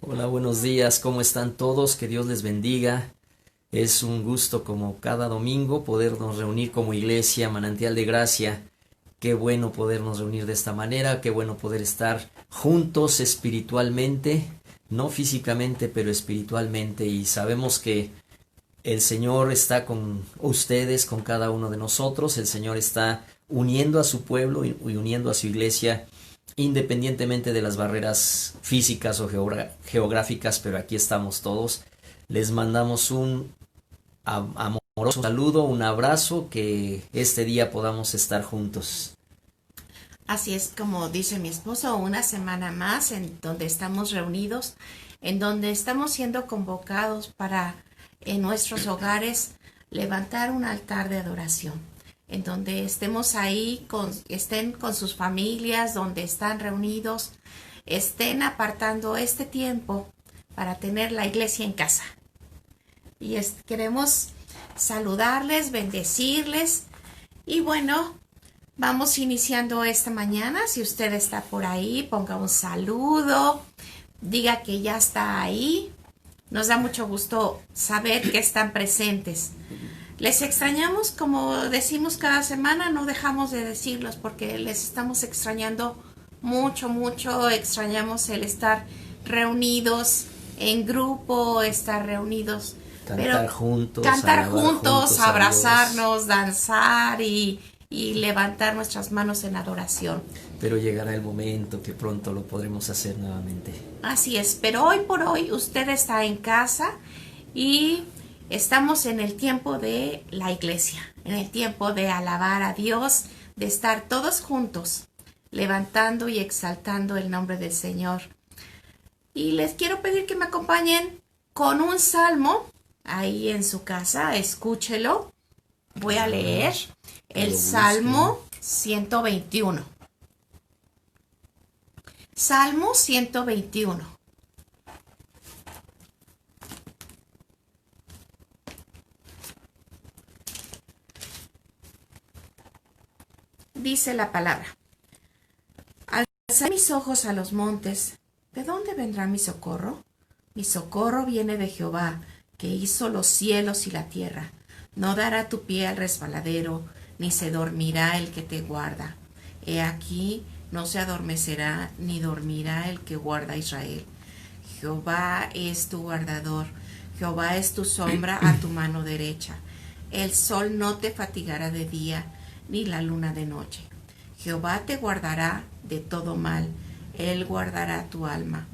Hola, buenos días, ¿cómo están todos? Que Dios les bendiga. Es un gusto como cada domingo podernos reunir como iglesia, manantial de gracia. Qué bueno podernos reunir de esta manera, qué bueno poder estar juntos espiritualmente, no físicamente, pero espiritualmente. Y sabemos que el Señor está con ustedes, con cada uno de nosotros. El Señor está uniendo a su pueblo y uniendo a su iglesia independientemente de las barreras físicas o geográficas, pero aquí estamos todos. Les mandamos un amoroso saludo, un abrazo, que este día podamos estar juntos. Así es como dice mi esposo, una semana más en donde estamos reunidos, en donde estamos siendo convocados para en nuestros hogares levantar un altar de adoración, en donde estemos ahí, estén con sus familias, donde están reunidos, estén apartando este tiempo para tener la iglesia en casa. Y queremos saludarles, bendecirles y bueno, vamos iniciando esta mañana. Si usted está por ahí, ponga un saludo, diga que ya está ahí. Nos da mucho gusto saber que están presentes. Les extrañamos, como decimos cada semana, no dejamos de decirlos porque les estamos extrañando mucho, mucho. Extrañamos el estar reunidos en grupo, estar reunidos, pero Cantar juntos, cantar alabar juntos, juntos a Dios. abrazarnos, danzar y levantar nuestras manos en adoración. Pero llegará el momento que pronto lo podremos hacer nuevamente. Así es, pero hoy por hoy usted está en casa y estamos en el tiempo de la iglesia, en el tiempo de alabar a Dios, de estar todos juntos, levantando y exaltando el nombre del Señor. Y les quiero pedir que me acompañen con un salmo ahí en su casa, escúchelo. Voy a leer Que el lo busquen. Salmo 121. Salmo 121. Dice la palabra: alzaré mis ojos a los montes. ¿De dónde vendrá mi socorro? Mi socorro viene de Jehová, que hizo los cielos y la tierra. No dará tu pie al resbaladero, ni se dormirá el que te guarda. He aquí, no se adormecerá, ni dormirá el que guarda a Israel. Jehová es tu guardador, Jehová es tu sombra a tu mano derecha. El sol no te fatigará de día, ni la luna de noche. Jehová te guardará de todo mal, Él guardará tu alma.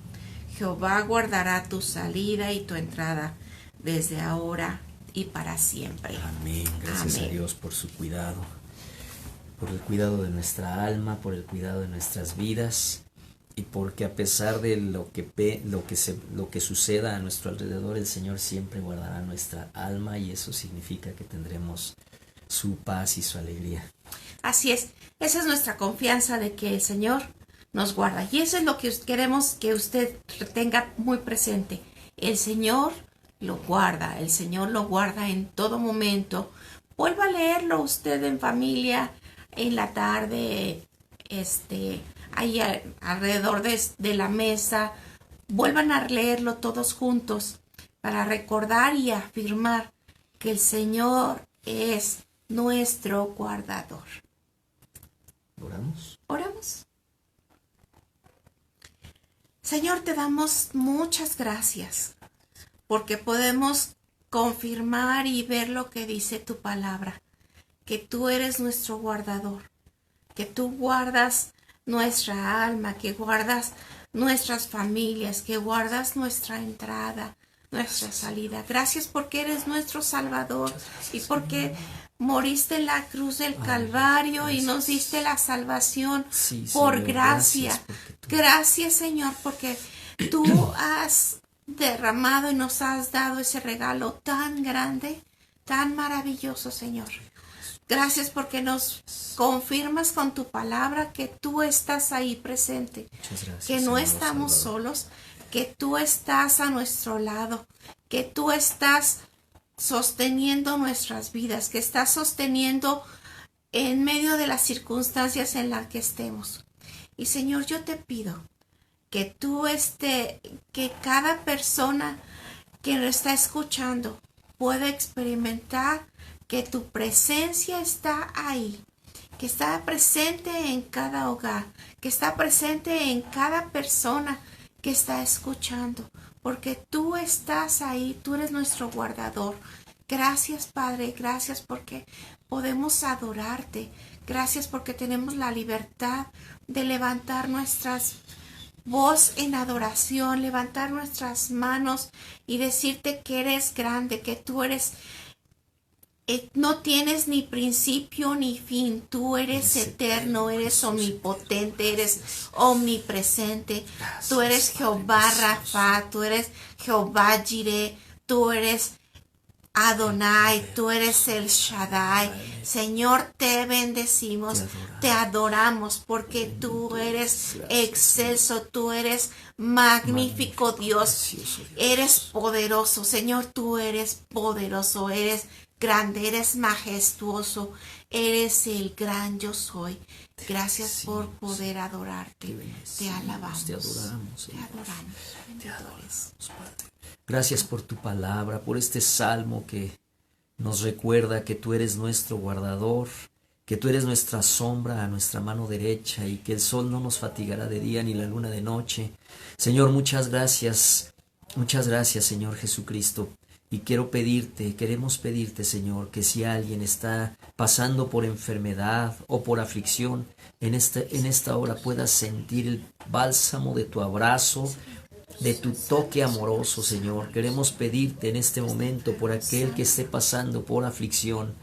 Jehová guardará tu salida y tu entrada, desde ahora y para siempre. Amén. Gracias a Amén. Dios por su cuidado, por el cuidado de nuestra alma, por el cuidado de nuestras vidas, y porque a pesar de lo que suceda a nuestro alrededor, el Señor siempre guardará nuestra alma, y eso significa que tendremos su paz y su alegría. Así es, esa es nuestra confianza de que el Señor nos guarda. Y eso es lo que queremos que usted tenga muy presente. El Señor lo guarda, el Señor lo guarda en todo momento. Vuelva a leerlo usted en familia, en la tarde, ahí alrededor de la mesa. Vuelvan a leerlo todos juntos para recordar y afirmar que el Señor es nuestro guardador. ¿Oramos? Oramos. Señor, te damos muchas gracias porque podemos confirmar y ver lo que dice tu palabra, que tú eres nuestro guardador, que tú guardas nuestra alma, que guardas nuestras familias, que guardas nuestra entrada, nuestra salida. Gracias porque eres nuestro Salvador y porque moriste en la cruz del Calvario y nos diste la salvación Sí, por Señor, gracias gracia. porque tú... Gracias, Señor, porque tú has derramado y nos has dado ese regalo tan grande, tan maravilloso, Señor. Gracias porque nos confirmas con tu palabra que tú estás ahí presente, Muchas que gracias, no amado estamos Salvador. solos, que tú estás a nuestro lado, que tú estás sosteniendo nuestras vidas, que estás sosteniendo en medio de las circunstancias en las que estemos. Y Señor, yo te pido que que cada persona que lo está escuchando pueda experimentar que tu presencia está ahí, que está presente en cada hogar, que está presente en cada persona que está escuchando, porque tú estás ahí, tú eres nuestro guardador. Gracias, Padre, gracias porque podemos adorarte. Gracias porque tenemos la libertad de levantar nuestras voz en adoración, levantar nuestras manos y decirte que eres grande, que tú eres, no tienes ni principio ni fin, tú eres eterno, eres omnipotente, eres omnipresente, tú eres Jehová Rafa, tú eres Jehová Jireh, tú eres Adonai, tú eres el Shaddai. Señor, te bendecimos, te adoramos porque tú eres excelso, tú eres magnífico Dios, eres poderoso. Señor, tú eres poderoso, eres grande, eres majestuoso, eres el gran yo soy. Gracias por poder adorarte. Te alabamos, te adoramos, te adoramos, te adoramos, Padre. Gracias por tu palabra, por este salmo que nos recuerda que tú eres nuestro guardador, que tú eres nuestra sombra a nuestra mano derecha y que el sol no nos fatigará de día ni la luna de noche. Señor, muchas gracias, Señor Jesucristo. Y queremos pedirte, Señor, que si alguien está pasando por enfermedad o por aflicción, en esta hora pueda sentir el bálsamo de tu abrazo, de tu toque amoroso, Señor. Queremos pedirte en este momento por aquel que esté pasando por aflicción.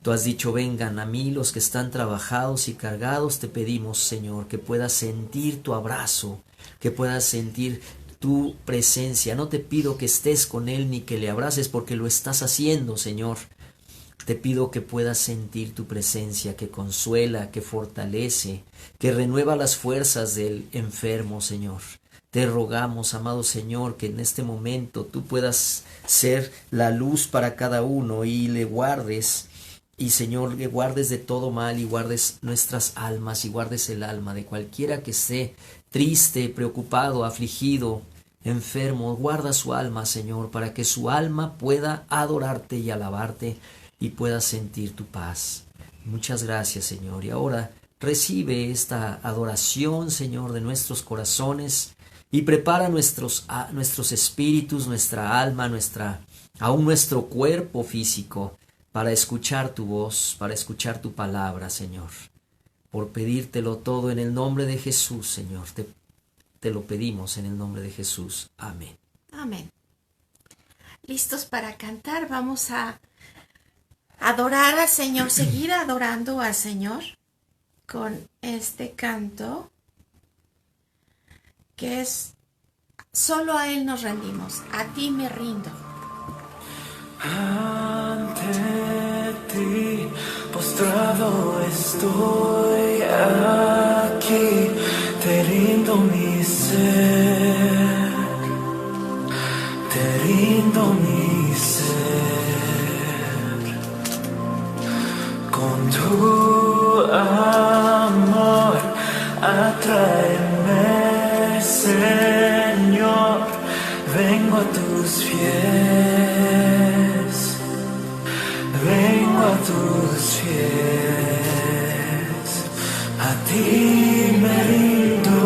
Tú has dicho, vengan a mí los que están trabajados y cargados. Te pedimos, Señor, que puedas sentir tu abrazo, que puedas sentir tu presencia. No te pido que estés con él ni que le abraces, porque lo estás haciendo, Señor. Te pido que puedas sentir tu presencia, que consuela, que fortalece, que renueva las fuerzas del enfermo, Señor. Te rogamos, amado Señor, que en este momento tú puedas ser la luz para cada uno y le guardes, y Señor, le guardes de todo mal y guardes nuestras almas y guardes el alma de cualquiera que esté triste, preocupado, afligido, enfermo. Guarda su alma, Señor, para que su alma pueda adorarte y alabarte y pueda sentir tu paz. Muchas gracias, Señor. Y ahora recibe esta adoración, Señor, de nuestros corazones. Y prepara nuestros espíritus, nuestra alma, aún nuestro cuerpo físico para escuchar tu voz, para escuchar tu palabra, Señor. Por pedírtelo todo en el nombre de Jesús, Señor. Te lo pedimos en el nombre de Jesús. Amén. Amén. ¿Listos para cantar? Vamos a adorar al Señor, seguir adorando al Señor con este canto, que es solo a Él nos rendimos, a ti me rindo. Ante ti postrado estoy, aquí te rindo mi ser, te rindo mi ser, con tu amor atráeme, Señor, vengo a tus pies, vengo a tus pies, a ti me rindo.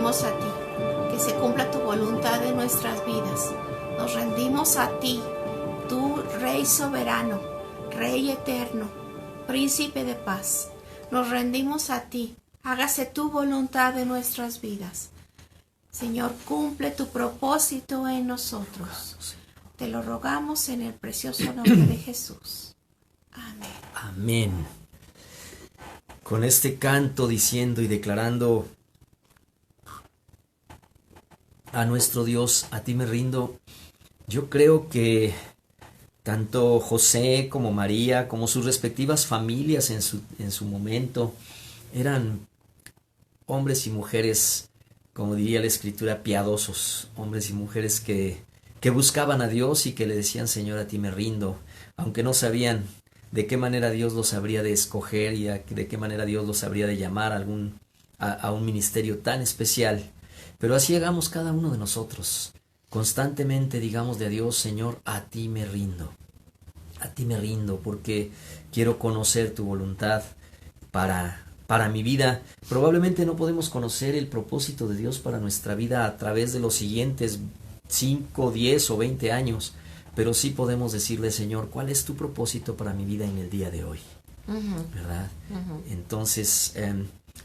rendimos a ti. Que se cumpla tu voluntad en nuestras vidas. Nos rendimos a ti, tú Rey soberano, Rey eterno, Príncipe de paz. Nos rendimos a ti. Hágase tu voluntad en nuestras vidas. Señor, cumple tu propósito en nosotros. Te lo rogamos en el precioso nombre de Jesús. Amén. Amén. Con este canto diciendo y declarando a nuestro Dios, a ti me rindo, yo creo que tanto José como María, como sus respectivas familias en su momento, eran hombres y mujeres, como diría la Escritura, piadosos, hombres y mujeres que buscaban a Dios y que le decían, Señor, a ti me rindo, aunque no sabían de qué manera Dios los habría de escoger y de qué manera Dios los habría de llamar a un ministerio tan especial. Pero así hagamos cada uno de nosotros. Constantemente digamos de Dios, Señor, a ti me rindo. A ti me rindo porque quiero conocer tu voluntad para mi vida. Probablemente no podemos conocer el propósito de Dios para nuestra vida a través de los siguientes 5, 10 o 20 años, pero sí podemos decirle, Señor, ¿cuál es tu propósito para mi vida en el día de hoy? ¿Verdad? Entonces,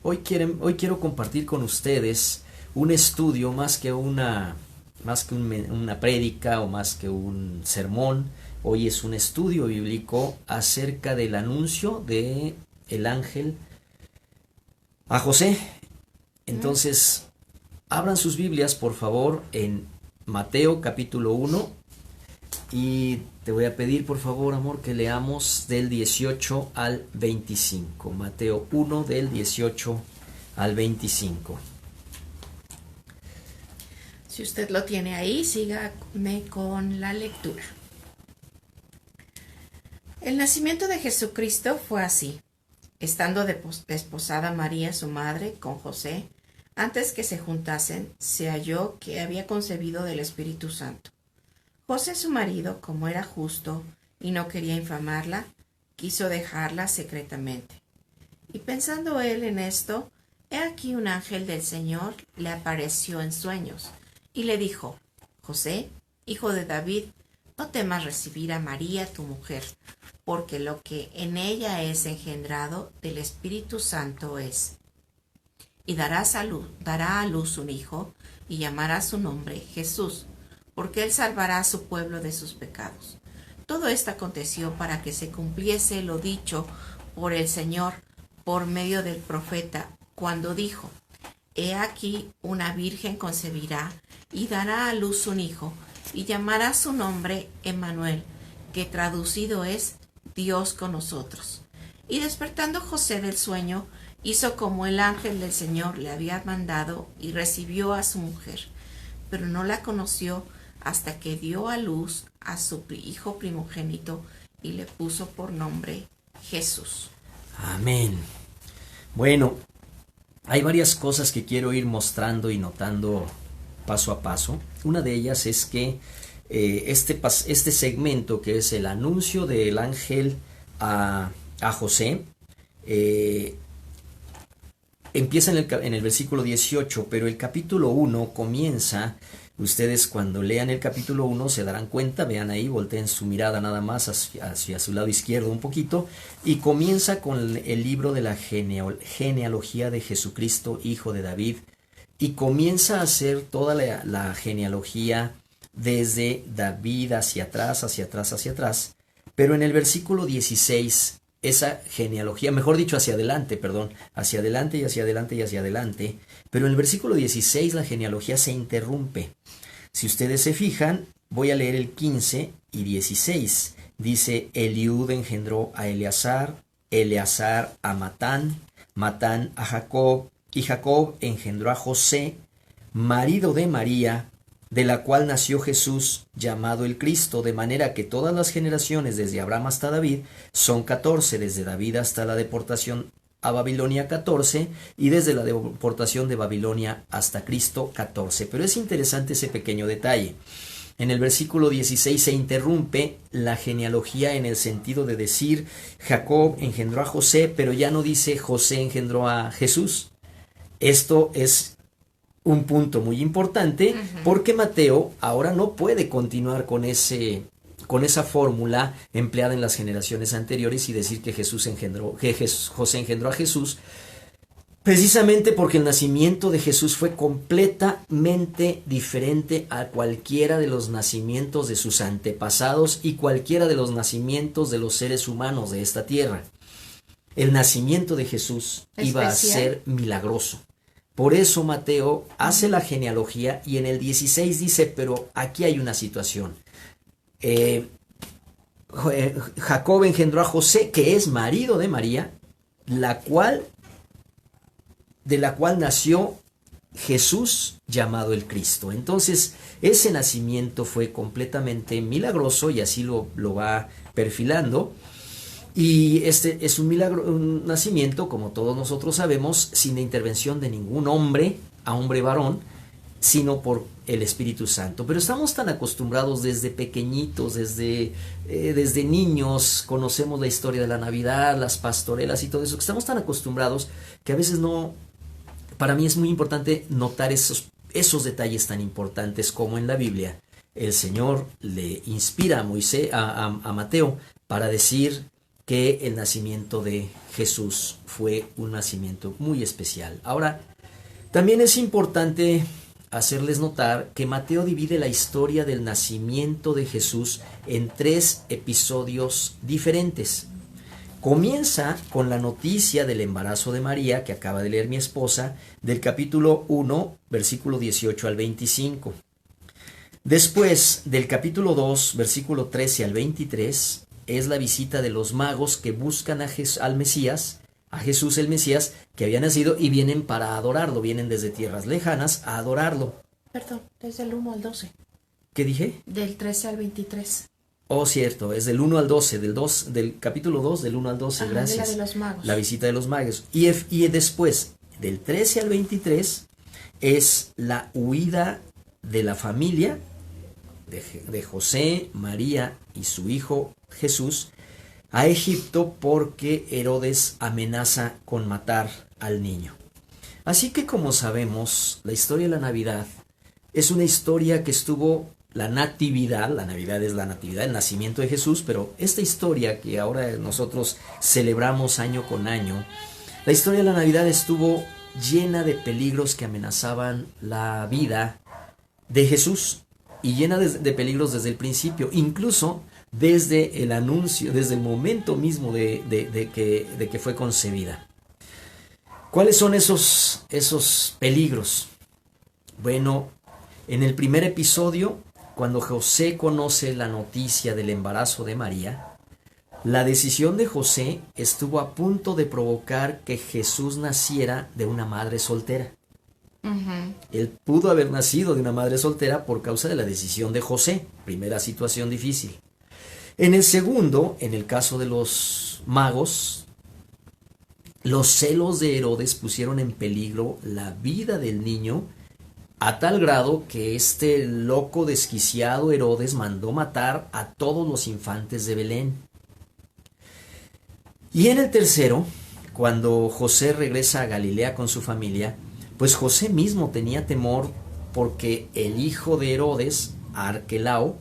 hoy quiero compartir con ustedes un estudio más que una prédica o más que un sermón. Hoy es un estudio bíblico acerca del anuncio de el ángel a José. Entonces, abran sus Biblias, por favor, en Mateo capítulo 1, y te voy a pedir, por favor, amor, que leamos del 18 al 25. Mateo 1, del 18 al 25. Si usted lo tiene ahí, sígame con la lectura. El nacimiento de Jesucristo fue así. Estando desposada María, su madre, con José, antes que se juntasen, se halló que había concebido del Espíritu Santo. José, su marido, como era justo y no quería infamarla, quiso dejarla secretamente. Y pensando él en esto, he aquí un ángel del Señor le apareció en sueños y le dijo: José, hijo de David, no temas recibir a María tu mujer, porque lo que en ella es engendrado del Espíritu Santo es. Y dará a luz un hijo, y llamará su nombre Jesús, porque él salvará a su pueblo de sus pecados. Todo esto aconteció para que se cumpliese lo dicho por el Señor por medio del profeta, cuando dijo: He aquí una virgen concebirá y dará a luz un hijo, y llamará su nombre Emmanuel, que traducido es Dios con nosotros. Y despertando José del sueño, hizo como el ángel del Señor le había mandado y recibió a su mujer, pero no la conoció hasta que dio a luz a su hijo primogénito y le puso por nombre Jesús. Amén. Bueno, hay varias cosas que quiero ir mostrando y notando paso a paso. Una de ellas es que este segmento, que es el anuncio del ángel a José, empieza en el versículo 18, pero el capítulo 1 comienza. Ustedes cuando lean el capítulo 1 se darán cuenta, vean ahí, volteen su mirada nada más hacia su lado izquierdo un poquito, y comienza con el libro de la genealogía de Jesucristo, hijo de David, y comienza a hacer toda la genealogía desde David hacia atrás, pero en el versículo 16, esa genealogía, mejor dicho, hacia adelante, pero en el versículo 16 la genealogía se interrumpe. Si ustedes se fijan, voy a leer el 15 y 16. Dice: Eliud engendró a Eleazar, Eleazar a Matán, Matán a Jacob, y Jacob engendró a José, marido de María, de la cual nació Jesús, llamado el Cristo, de manera que todas las generaciones desde Abraham hasta David son 14, desde David hasta la deportación a Babilonia 14, y desde la deportación de Babilonia hasta Cristo 14. Pero es interesante ese pequeño detalle. En el versículo 16 se interrumpe la genealogía en el sentido de decir Jacob engendró a José, pero ya no dice José engendró a Jesús. Esto es un punto muy importante, porque Mateo ahora no puede continuar con esa fórmula empleada en las generaciones anteriores y decir que José engendró a Jesús, precisamente porque el nacimiento de Jesús fue completamente diferente a cualquiera de los nacimientos de sus antepasados y cualquiera de los nacimientos de los seres humanos de esta tierra. El nacimiento de Jesús iba a ser milagroso. Por eso Mateo hace la genealogía y en el 16 dice, pero aquí hay una situación. Jacob engendró a José, que es marido de María, de la cual nació Jesús llamado el Cristo. Entonces, ese nacimiento fue completamente milagroso y así lo va perfilando. Y este es un nacimiento, como todos nosotros sabemos, sin la intervención de ningún hombre, a hombre varón, sino por el Espíritu Santo. Pero estamos tan acostumbrados desde pequeñitos, desde niños, conocemos la historia de la Navidad, las pastorelas y todo eso, que estamos tan acostumbrados que a veces no. Para mí es muy importante notar esos detalles tan importantes como en la Biblia el Señor le inspira a Mateo para decir que el nacimiento de Jesús fue un nacimiento muy especial. Ahora, también es importante hacerles notar que Mateo divide la historia del nacimiento de Jesús en 3 episodios diferentes. Comienza con la noticia del embarazo de María, que acaba de leer mi esposa, del capítulo 1, versículo 18 al 25. Después, del capítulo 2, versículo 13 al 23, es la visita de los magos que buscan al Mesías, a Jesús el Mesías, que había nacido y vienen para adorarlo, vienen desde tierras lejanas a adorarlo. Perdón, desde el 1 al 12. ¿Qué dije? Del 13 al 23. Oh, cierto, es del 1 al 12, del capítulo 2, del 1 al 12, Ajá, gracias. De la de los magos. La visita de los magos. Y después, del 13 al 23, es la huida de la familia de José, María y su hijo Jesús a Egipto porque Herodes amenaza con matar al niño. Así que, como sabemos, la historia de la Navidad es una historia que estuvo. La Navidad es la natividad, el nacimiento de Jesús, pero esta historia que ahora nosotros celebramos año con año, la historia de la Navidad estuvo llena de peligros que amenazaban la vida de Jesús y llena de peligros desde el principio, incluso desde el anuncio, desde el momento mismo de que fue concebida. ¿Cuáles son esos peligros? Bueno, en el primer episodio, cuando José conoce la noticia del embarazo de María, la decisión de José estuvo a punto de provocar que Jesús naciera de una madre soltera. Él pudo haber nacido de una madre soltera por causa de la decisión de José, primera situación difícil. En el segundo, en el caso de los magos, los celos de Herodes pusieron en peligro la vida del niño, a tal grado que este loco desquiciado Herodes mandó matar a todos los infantes de Belén. Y en el tercero, cuando José regresa a Galilea con su familia, pues José mismo tenía temor porque el hijo de Herodes, Arquelao,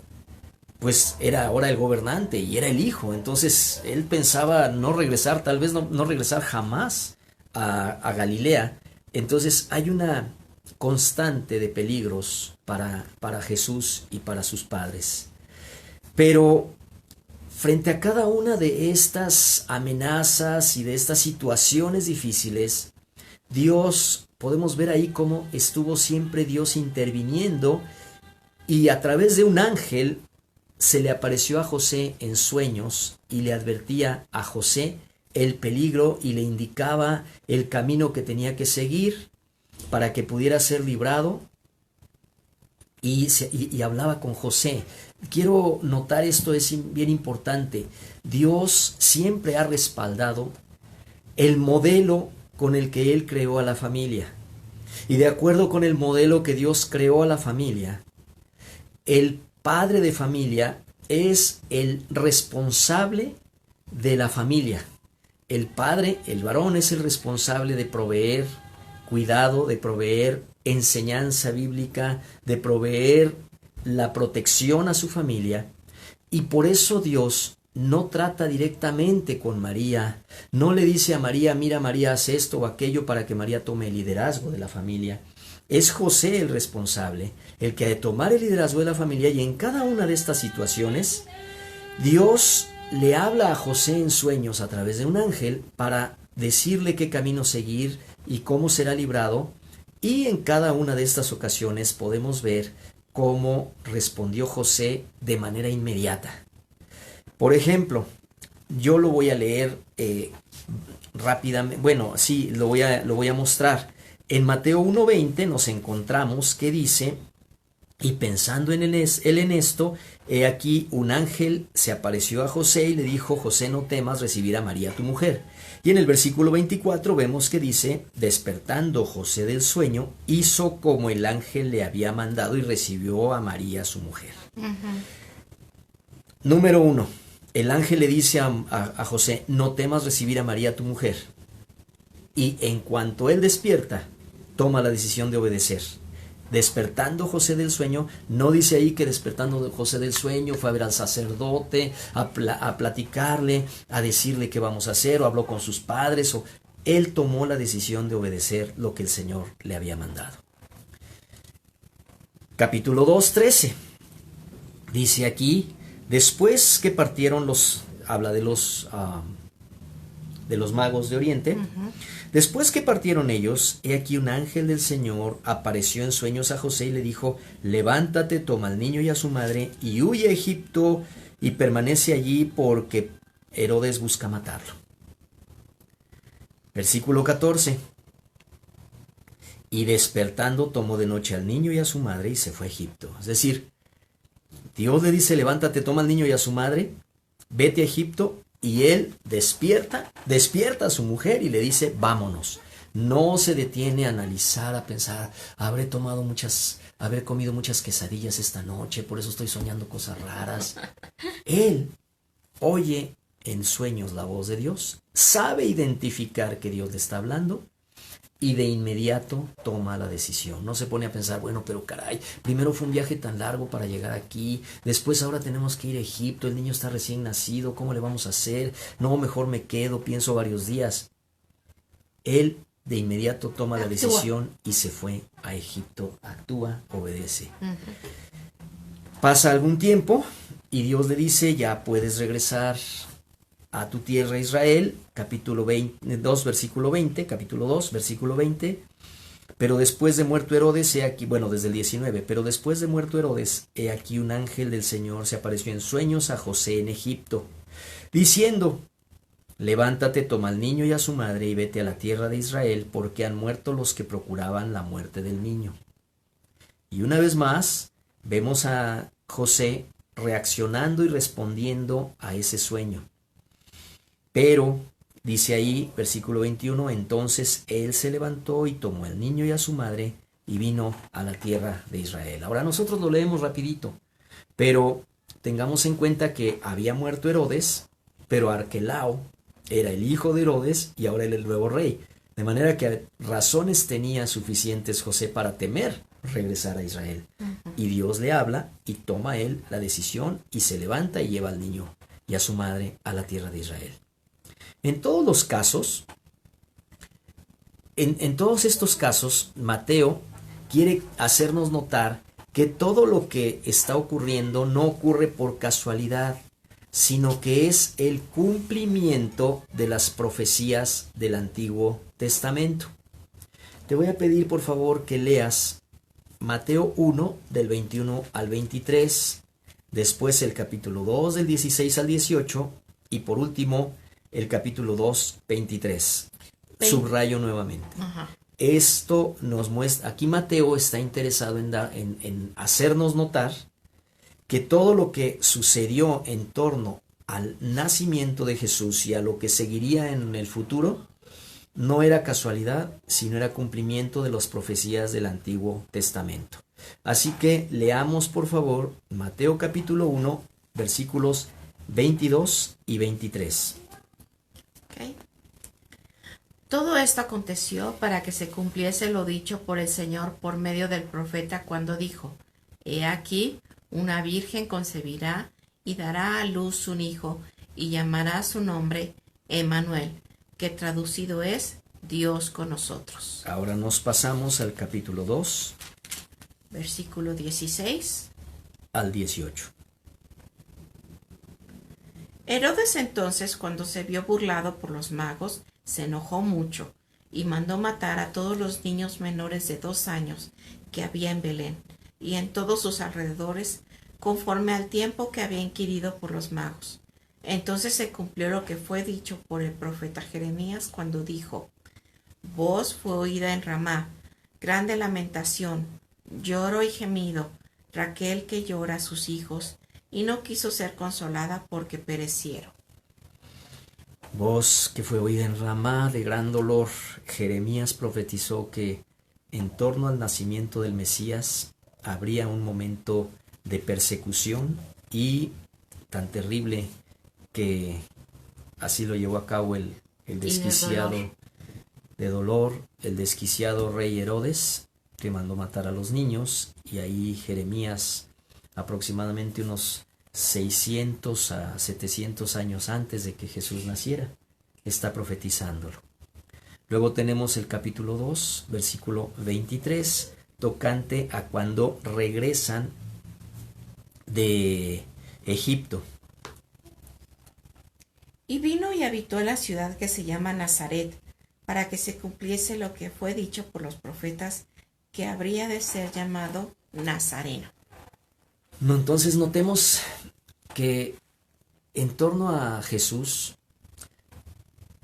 pues era ahora el gobernante y era el hijo. Entonces él pensaba no regresar, tal vez no regresar jamás a Galilea. Entonces hay una constante de peligros para Jesús y para sus padres. Pero frente a cada una de estas amenazas y de estas situaciones difíciles, Dios, podemos ver ahí cómo estuvo siempre Dios interviniendo, y a través de un ángel se le apareció a José en sueños y le advertía a José el peligro y le indicaba el camino que tenía que seguir para que pudiera ser librado, y hablaba con José. Quiero notar esto, es bien importante. Dios siempre ha respaldado el modelo con el que Él creó a la familia. Y de acuerdo con el modelo que Dios creó a la familia, el padre de familia es el responsable de la familia. El padre, el varón, es el responsable de proveer, cuidado, de proveer enseñanza bíblica, de proveer la protección a su familia. Y por eso Dios no trata directamente con María, no le dice a María, mira María, haz esto o aquello para que María tome el liderazgo de la familia. Es José el responsable, el que ha de tomar el liderazgo de la familia, y en cada una de estas situaciones, Dios le habla a José en sueños a través de un ángel para decirle qué camino seguir y cómo será librado, y en cada una de estas ocasiones podemos ver cómo respondió José de manera inmediata. Por ejemplo, yo lo voy a leer rápidamente, bueno, sí, lo voy a mostrar. En Mateo 1:20 nos encontramos que dice, y pensando él en esto, he aquí un ángel se apareció a José y le dijo, José, no temas recibir a María tu mujer. Y en el versículo 24 vemos que dice, despertando José del sueño, hizo como el ángel le había mandado y recibió a María su mujer. Número 1. El ángel le dice a José, no temas recibir a María tu mujer. Y en cuanto él despierta, toma la decisión de obedecer. Despertando José del sueño, no dice ahí que despertando José del sueño fue a ver al sacerdote, a platicarle, a decirle qué vamos a hacer, o habló con sus padres, o él tomó la decisión de obedecer lo que el Señor le había mandado. Capítulo 2:13. Dice aquí, después que partieron habla de los magos de Oriente. Después que partieron ellos, he aquí un ángel del Señor apareció en sueños a José y le dijo, levántate, toma al niño y a su madre y huye a Egipto y permanece allí porque Herodes busca matarlo. Versículo 14. Y despertando tomó de noche al niño y a su madre y se fue a Egipto. Es decir, Dios le dice, levántate, toma al niño y a su madre, vete a Egipto. Y él despierta a su mujer y le dice, vámonos. No se detiene a analizar, a pensar, habré comido muchas quesadillas esta noche, por eso estoy soñando cosas raras. Él oye en sueños la voz de Dios, sabe identificar que Dios le está hablando y de inmediato toma la decisión. No se pone a pensar, bueno, pero caray, primero fue un viaje tan largo para llegar aquí, después ahora tenemos que ir a Egipto, el niño está recién nacido, ¿cómo le vamos a hacer? No, mejor me quedo, pienso varios días. Él de inmediato toma la decisión y se fue a Egipto, actúa, obedece. Pasa algún tiempo y Dios le dice, ya puedes regresar a tu tierra Israel, capítulo 2, versículo 20, capítulo 2, versículo 20, pero después de muerto Herodes, he aquí, bueno, desde el 19, pero después de muerto Herodes, he aquí un ángel del Señor se apareció en sueños a José en Egipto, diciendo, levántate, toma al niño y a su madre y vete a la tierra de Israel, porque han muerto los que procuraban la muerte del niño. Y una vez más, vemos a José reaccionando y respondiendo a ese sueño. Pero, dice ahí, versículo 21, entonces él se levantó y tomó al niño y a su madre y vino a la tierra de Israel. Ahora nosotros lo leemos rapidito, pero tengamos en cuenta que había muerto Herodes, pero Arquelao era el hijo de Herodes y ahora era el nuevo rey. De manera que razones tenía suficientes José para temer regresar a Israel. Y Dios le habla y toma él la decisión y se levanta y lleva al niño y a su madre a la tierra de Israel. En todos los casos, en todos estos casos, Mateo quiere hacernos notar que todo lo que está ocurriendo no ocurre por casualidad, sino que es el cumplimiento de las profecías del Antiguo Testamento. Te voy a pedir por favor que leas Mateo 1 del 21 al 23, después el capítulo 2 del 16 al 18 y por último el capítulo 2, 23. Subrayo nuevamente. Esto nos muestra, aquí Mateo está interesado en hacernos notar que todo lo que sucedió en torno al nacimiento de Jesús y a lo que seguiría en el futuro no era casualidad, sino era cumplimiento de las profecías del Antiguo Testamento. Así que leamos por favor Mateo capítulo 1, versículos 22 y 23. Okay. Todo esto aconteció para que se cumpliese lo dicho por el Señor por medio del profeta cuando dijo: He aquí, una virgen concebirá y dará a luz un hijo, y llamará su nombre Emmanuel, que traducido es Dios con nosotros. Ahora nos pasamos al capítulo 2, Versículo 16. al 18. Herodes entonces, cuando se vio burlado por los magos, se enojó mucho y mandó matar a todos los niños menores de 2 años que había en Belén y en todos sus alrededores, conforme al tiempo que había inquirido por los magos. Entonces se cumplió lo que fue dicho por el profeta Jeremías cuando dijo: Voz fue oída en Ramá, grande lamentación, lloro y gemido, Raquel que llora a sus hijos, y no quiso ser consolada porque perecieron. Voz que fue oída en Ramá de gran dolor. Jeremías profetizó que en torno al nacimiento del Mesías habría un momento de persecución y tan terrible que así lo llevó a cabo el desquiciado de dolor, el desquiciado rey Herodes, que mandó matar a los niños, y ahí Jeremías, aproximadamente unos 600 a 700 años antes de que Jesús naciera, está profetizándolo. Luego tenemos el capítulo 2, versículo 23, tocante a cuando regresan de Egipto. Y vino y habitó en la ciudad que se llama Nazaret, para que se cumpliese lo que fue dicho por los profetas, que habría de ser llamado Nazareno. No, entonces notemos que en torno a Jesús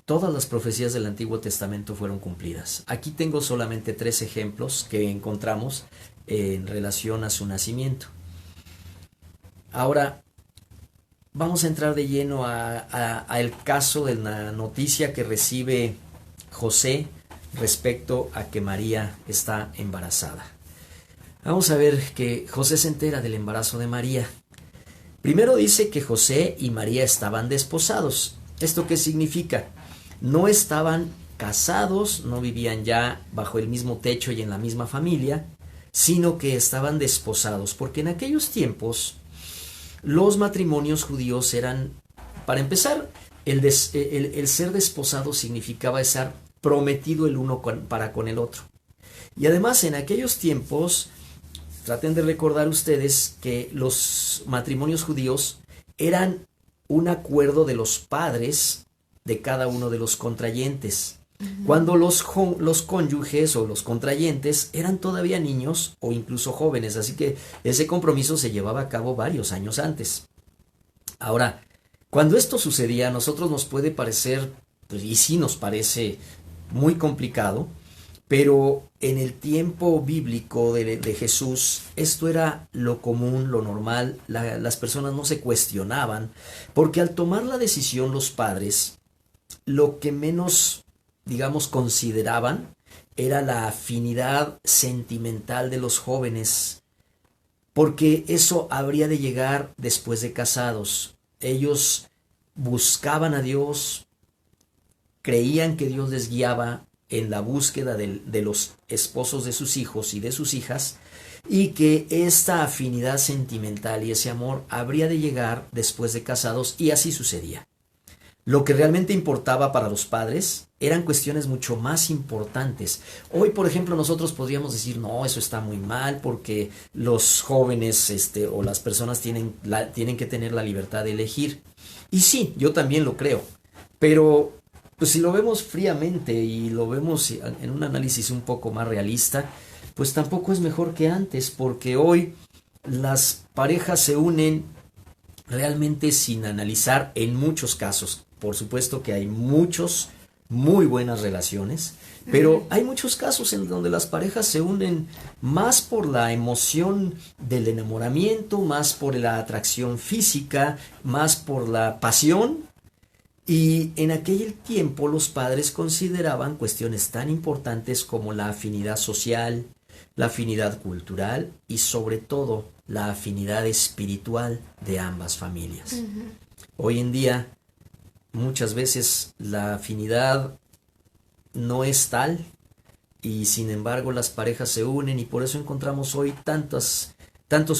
todas las profecías del Antiguo Testamento fueron cumplidas. Aquí tengo solamente 3 ejemplos que encontramos en relación a su nacimiento. Ahora vamos a entrar de lleno a el caso de la noticia que recibe José respecto a que María está embarazada. Vamos a ver que José se entera del embarazo de María. Primero dice que José y María estaban desposados. ¿Esto qué significa? No estaban casados, no vivían ya bajo el mismo techo y en la misma familia, sino que estaban desposados, porque en aquellos tiempos los matrimonios judíos eran, para empezar, el ser desposado significaba estar prometido el uno para con el otro. Y además en aquellos tiempos, traten de recordar ustedes que los matrimonios judíos eran un acuerdo de los padres de cada uno de los contrayentes. Cuando los cónyuges o los contrayentes eran todavía niños o incluso jóvenes, así que ese compromiso se llevaba a cabo varios años antes. Ahora, cuando esto sucedía, a nosotros nos puede parecer, pues, y sí nos parece muy complicado, pero en el tiempo bíblico de Jesús, esto era lo común, lo normal. Las personas no se cuestionaban, porque al tomar la decisión los padres, lo que menos, digamos, consideraban era la afinidad sentimental de los jóvenes, porque eso habría de llegar después de casados. Ellos buscaban a Dios, creían que Dios les guiaba en la búsqueda de los esposos de sus hijos y de sus hijas, y que esta afinidad sentimental y ese amor habría de llegar después de casados, y así sucedía. Lo que realmente importaba para los padres eran cuestiones mucho más importantes. Hoy, por ejemplo, nosotros podríamos decir, no, eso está muy mal porque los jóvenes o las personas tienen que tener la libertad de elegir. Y sí, yo también lo creo. Pero pues si lo vemos fríamente y lo vemos en un análisis un poco más realista, pues tampoco es mejor que antes, porque hoy las parejas se unen realmente sin analizar en muchos casos. Por supuesto que hay muchos muy buenas relaciones, pero hay muchos casos en donde las parejas se unen más por la emoción del enamoramiento, más por la atracción física, más por la pasión. Y en aquel tiempo los padres consideraban cuestiones tan importantes como la afinidad social, la afinidad cultural y sobre todo la afinidad espiritual de ambas familias. Hoy en día muchas veces la afinidad no es tal, y sin embargo las parejas se unen, y por eso encontramos hoy tantos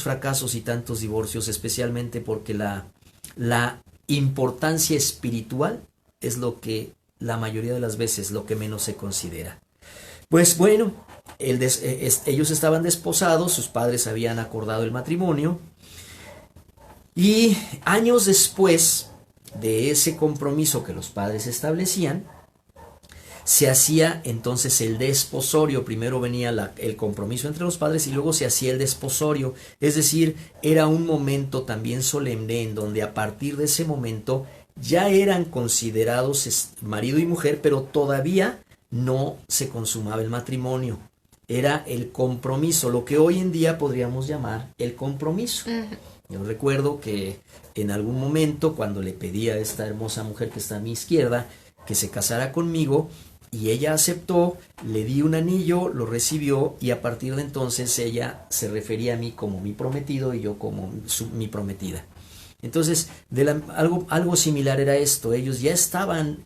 fracasos y tantos divorcios, especialmente porque la importancia espiritual es lo que la mayoría de las veces lo que menos se considera. Pues bueno, ellos estaban desposados, sus padres habían acordado el matrimonio, y años después de ese compromiso que los padres establecían, se hacía entonces el desposorio. Primero venía el compromiso entre los padres y luego se hacía el desposorio. Es decir, era un momento también solemne en donde a partir de ese momento ya eran considerados marido y mujer, pero todavía no se consumaba el matrimonio. Era el compromiso, lo que hoy en día podríamos llamar el compromiso. Yo recuerdo que en algún momento, cuando le pedí a esta hermosa mujer que está a mi izquierda que se casara conmigo, y ella aceptó, le di un anillo, lo recibió, y a partir de entonces ella se refería a mí como mi prometido y yo como mi prometida. Entonces, algo similar era esto. Ellos ya estaban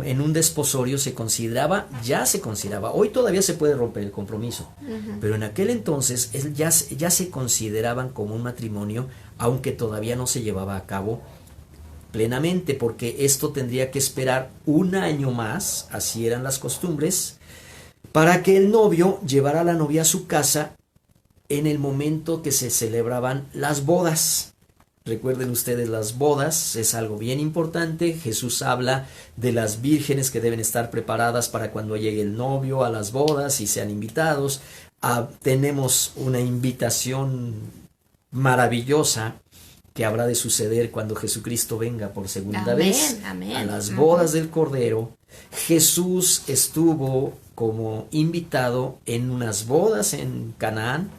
en un desposorio, ya se consideraba, hoy todavía se puede romper el compromiso, pero en aquel entonces ya se consideraban como un matrimonio, aunque todavía no se llevaba a cabo plenamente, porque esto tendría que esperar un año más, así eran las costumbres, para que el novio llevara a la novia a su casa en el momento que se celebraban las bodas. Recuerden ustedes, las bodas es algo bien importante. Jesús habla de las vírgenes que deben estar preparadas para cuando llegue el novio a las bodas y sean invitados. Tenemos una invitación maravillosa que habrá de suceder cuando Jesucristo venga por segunda vez a las bodas del Cordero. Jesús estuvo como invitado en unas bodas en Canaán.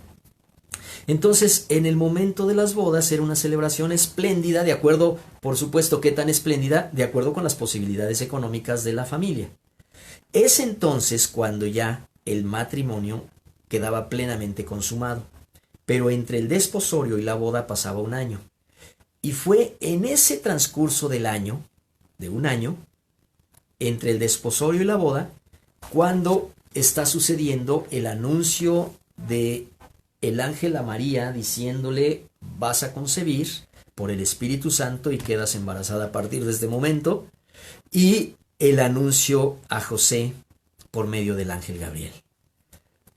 Entonces, en el momento de las bodas era una celebración espléndida, de acuerdo, por supuesto, ¿qué tan espléndida? De acuerdo con las posibilidades económicas de la familia. Es entonces cuando ya el matrimonio quedaba plenamente consumado, pero entre el desposorio y la boda pasaba un año. Y fue en ese transcurso de un año, entre el desposorio y la boda, cuando está sucediendo el anuncio de el ángel a María diciéndole: vas a concebir por el Espíritu Santo y quedas embarazada a partir de este momento, y el anuncio a José por medio del ángel Gabriel.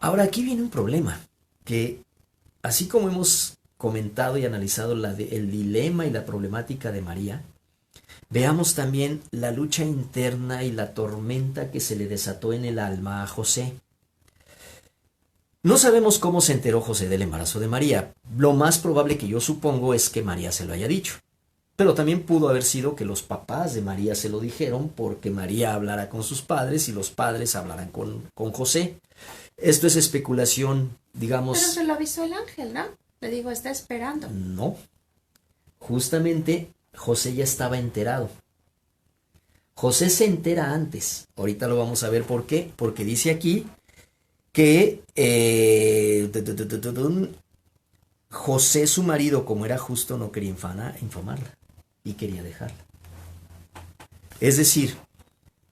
Ahora aquí viene un problema, que así como hemos comentado y analizado el dilema y la problemática de María, veamos también la lucha interna y la tormenta que se le desató en el alma a José. No sabemos cómo se enteró José del embarazo de María. Lo más probable que yo supongo es que María se lo haya dicho. Pero también pudo haber sido que los papás de María se lo dijeron, porque María hablara con sus padres y los padres hablaran con José. Esto es especulación, digamos. Pero se lo avisó el ángel, ¿no? Le digo, está esperando. No. Justamente José ya estaba enterado. José se entera antes. Ahorita lo vamos a ver por qué. Porque dice aquí que José, su marido, como era justo, no quería infamarla y quería dejarla. Es decir,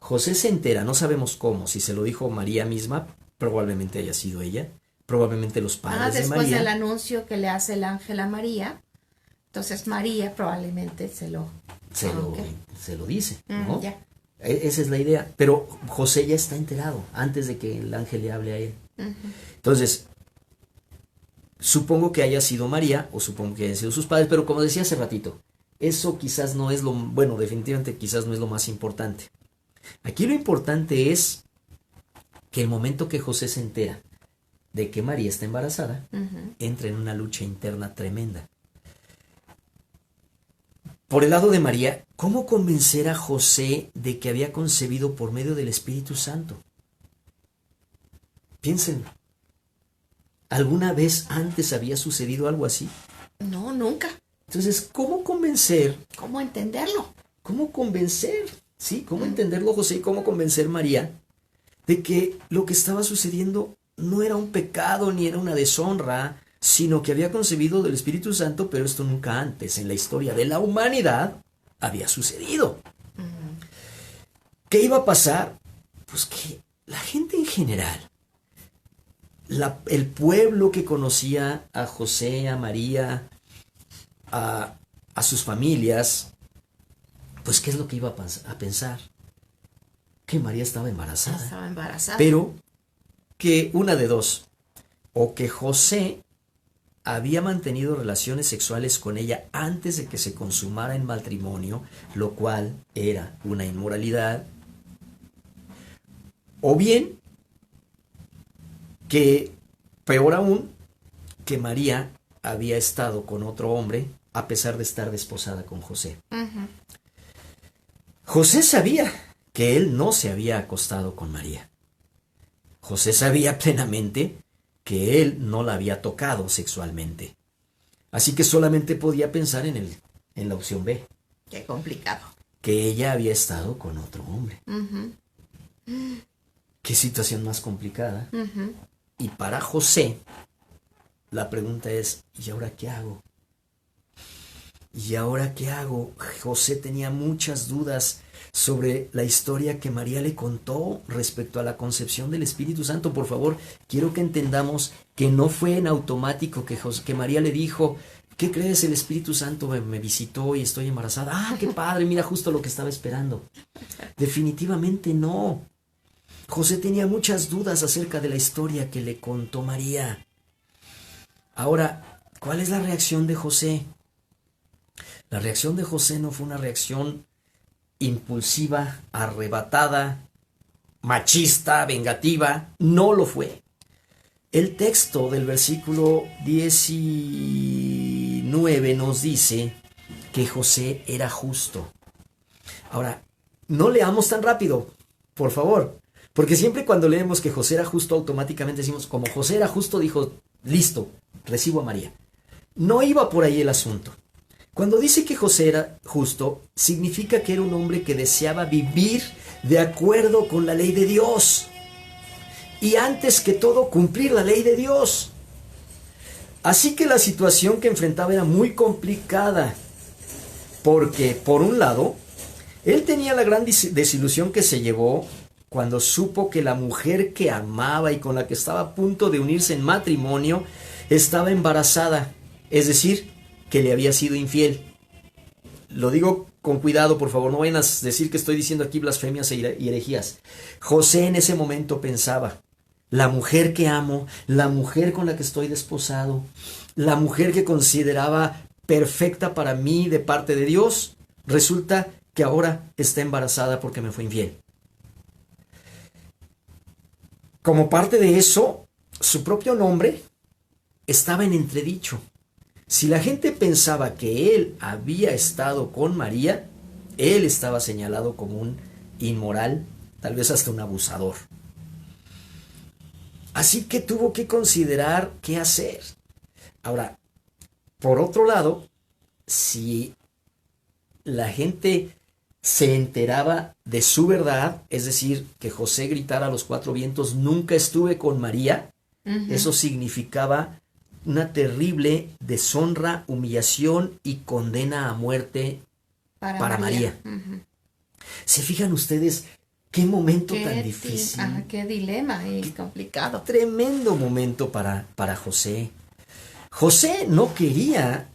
José se entera, no sabemos cómo, si se lo dijo María misma, probablemente haya sido ella, probablemente los padres de María. Después del anuncio que le hace el ángel a María, entonces María probablemente se lo dice, ¿no? Ya. Esa es la idea, pero José ya está enterado antes de que el ángel le hable a él. Entonces, supongo que haya sido María o supongo que hayan sido sus padres, pero como decía hace ratito, eso quizás no es definitivamente quizás no es lo más importante. Aquí lo importante es que el momento que José se entera de que María está embarazada, entra en una lucha interna tremenda. Por el lado de María, ¿cómo convencer a José de que había concebido por medio del Espíritu Santo? Piensen, ¿alguna vez antes había sucedido algo así? No, nunca. Entonces, ¿cómo convencer? ¿Cómo entenderlo? ¿Cómo convencer? Sí, ¿cómo entenderlo José y cómo convencer María de que lo que estaba sucediendo no era un pecado ni era una deshonra, sino que había concebido del Espíritu Santo, pero esto nunca antes en la historia de la humanidad había sucedido? ¿Qué iba a pasar? pues que la gente en general, el pueblo que conocía a José, a María, a sus familias, pues ¿qué es lo que iba a pensar? Que María estaba embarazada. Estaba embarazada. Pero que una de dos, o que José había mantenido relaciones sexuales con ella antes de que se consumara el matrimonio, lo cual era una inmoralidad, o bien que, peor aún, que María había estado con otro hombre a pesar de estar desposada con José. Ujú. José sabía que él no se había acostado con María. José sabía plenamente que él no la había tocado sexualmente. Así que solamente podía pensar en la opción B, Qué complicado. que ella había estado con otro hombre. Ujú, Qué situación más complicada. ujú. Y para José, la pregunta es, ¿y ahora qué hago? ¿Y ahora qué hago? José tenía muchas dudas sobre la historia que María le contó respecto a la concepción del Espíritu Santo. Por favor, quiero que entendamos que no fue en automático que María le dijo, ¿qué crees? El Espíritu Santo me visitó y estoy embarazada. ¡Ah, qué padre! Mira justo lo que estaba esperando. Definitivamente no. José tenía muchas dudas acerca de la historia que le contó María. Ahora, ¿cuál es la reacción de José? La reacción de José no fue una reacción impulsiva, arrebatada, machista, vengativa. No lo fue. El texto del versículo 19 nos dice que José era justo. Ahora, no leamos tan rápido, por favor, porque siempre cuando leemos que José era justo, automáticamente decimos, como José era justo, dijo, listo, recibo a María. No iba por ahí el asunto. Cuando dice que José era justo, significa que era un hombre que deseaba vivir de acuerdo con la ley de Dios. Y antes que todo, cumplir la ley de Dios. Así que la situación que enfrentaba era muy complicada. Porque, por un lado, él tenía la gran desilusión que se llevó cuando supo que la mujer que amaba y con la que estaba a punto de unirse en matrimonio estaba embarazada. Es decir, que le había sido infiel. Lo digo con cuidado, por favor, no vayan a decir que estoy diciendo aquí blasfemias y herejías. José en ese momento pensaba, la mujer que amo, la mujer con la que estoy desposado, la mujer que consideraba perfecta para mí de parte de Dios, resulta que ahora está embarazada porque me fue infiel. Como parte de eso, su propio nombre estaba en entredicho. Si la gente pensaba que él había estado con María, él estaba señalado como un inmoral, tal vez hasta un abusador. Así que tuvo que considerar qué hacer. Ahora, por otro lado, si la gente se enteraba de su verdad, es decir, que José gritara a los cuatro vientos, nunca estuve con María, eso significaba una terrible deshonra, humillación y condena a muerte para María. ¿Se fijan ustedes qué momento tan difícil? Qué dilema y complicado. Tremendo momento para José. José no quería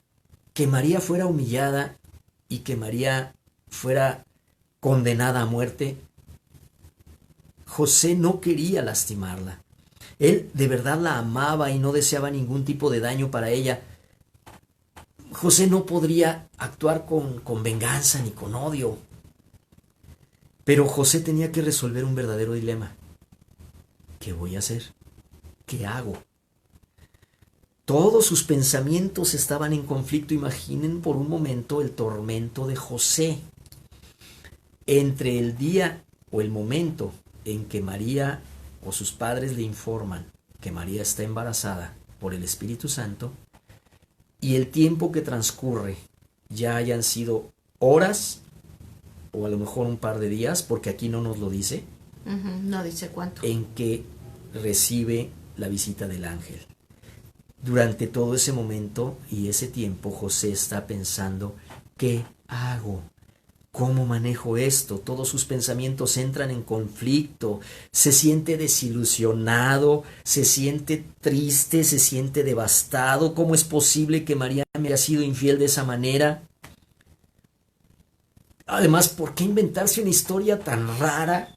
que María fuera humillada y que María fuera condenada a muerte. José no quería lastimarla. Él de verdad la amaba y no deseaba ningún tipo de daño para ella. José no podría actuar con venganza ni con odio. Pero José tenía que resolver un verdadero dilema. ¿Qué voy a hacer? ¿Qué hago? Todos sus pensamientos estaban en conflicto. Imaginen por un momento el tormento de José. Entre el día o el momento en que María o sus padres le informan que María está embarazada por el Espíritu Santo y el tiempo que transcurre, ya hayan sido horas o a lo mejor un par de días, porque aquí no nos lo dice, No dice cuánto. en que recibe la visita del ángel. Durante todo ese momento y ese tiempo, José está pensando, ¿qué hago? ¿Cómo manejo esto? Todos sus pensamientos entran en conflicto, se siente desilusionado, se siente triste, se siente devastado. ¿Cómo es posible que María me haya sido infiel de esa manera? Además, ¿por qué inventarse una historia tan rara?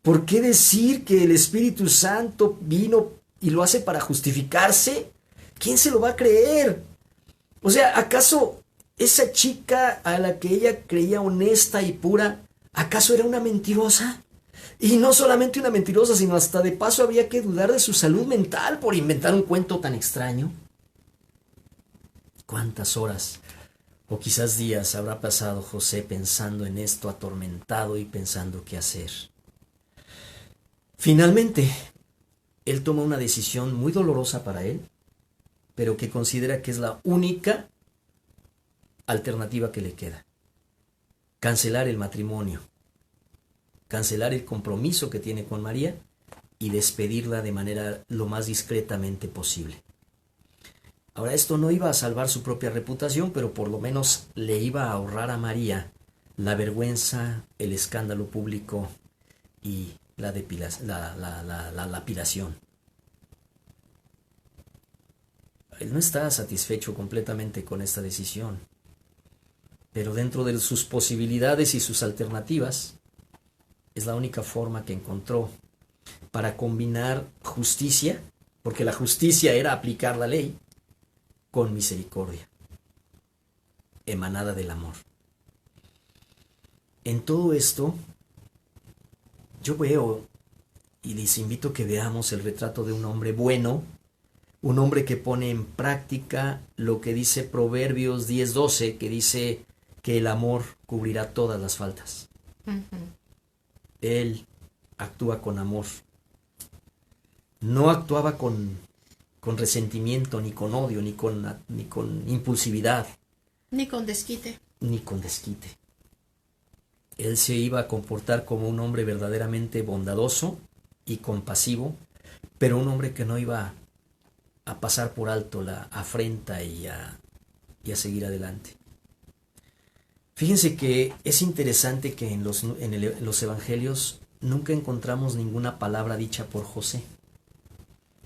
¿Por qué decir que el Espíritu Santo vino y lo hace para justificarse? ¿Quién se lo va a creer? O sea, ¿acaso esa chica a la que ella creía honesta y pura, acaso era una mentirosa? Y no solamente una mentirosa, sino hasta de paso había que dudar de su salud mental por inventar un cuento tan extraño. ¿Cuántas horas o quizás días habrá pasado José pensando en esto, atormentado y pensando qué hacer? Finalmente, él toma una decisión muy dolorosa para él, pero que considera que es la única alternativa que le queda. Cancelar el matrimonio, cancelar el compromiso que tiene con María y despedirla de manera lo más discretamente posible. Ahora, esto no iba a salvar su propia reputación, pero por lo menos le iba a ahorrar a María la vergüenza, el escándalo público y la lapidación. Él no está satisfecho completamente con esta decisión, pero dentro de sus posibilidades y sus alternativas, es la única forma que encontró para combinar justicia, porque la justicia era aplicar la ley, con misericordia, emanada del amor. En todo esto, yo veo y les invito a que veamos el retrato de un hombre bueno, un hombre que pone en práctica lo que dice Proverbios 10:12, que dice que el amor cubrirá todas las faltas. Él actúa con amor. No actuaba con resentimiento, ni con odio, ni con impulsividad. Ni con desquite. Ni con desquite. Él se iba a comportar como un hombre verdaderamente bondadoso y compasivo, pero un hombre que no iba a pasar por alto la afrenta y a seguir adelante. Fíjense que es interesante que en los evangelios nunca encontramos ninguna palabra dicha por José.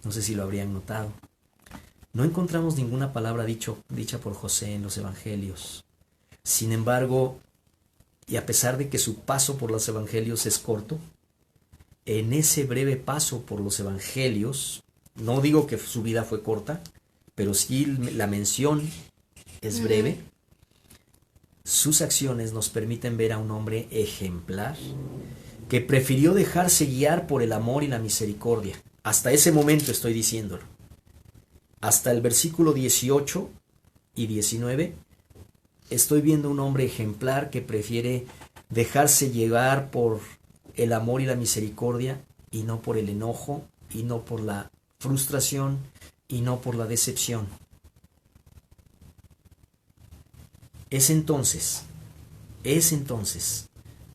No sé si lo habrían notado. No encontramos ninguna palabra dicha por José en los evangelios. Sin embargo, y a pesar de que su paso por los evangelios es corto, en ese breve paso por los evangelios, no digo que su vida fue corta, pero sí la mención es breve, sus acciones nos permiten ver a un hombre ejemplar que prefirió dejarse guiar por el amor y la misericordia. Hasta ese momento estoy diciéndolo. Hasta el versículo 18 y 19 estoy viendo un hombre ejemplar que prefiere dejarse llevar por el amor y la misericordia y no por el enojo y no por la frustración y no por la decepción. Es entonces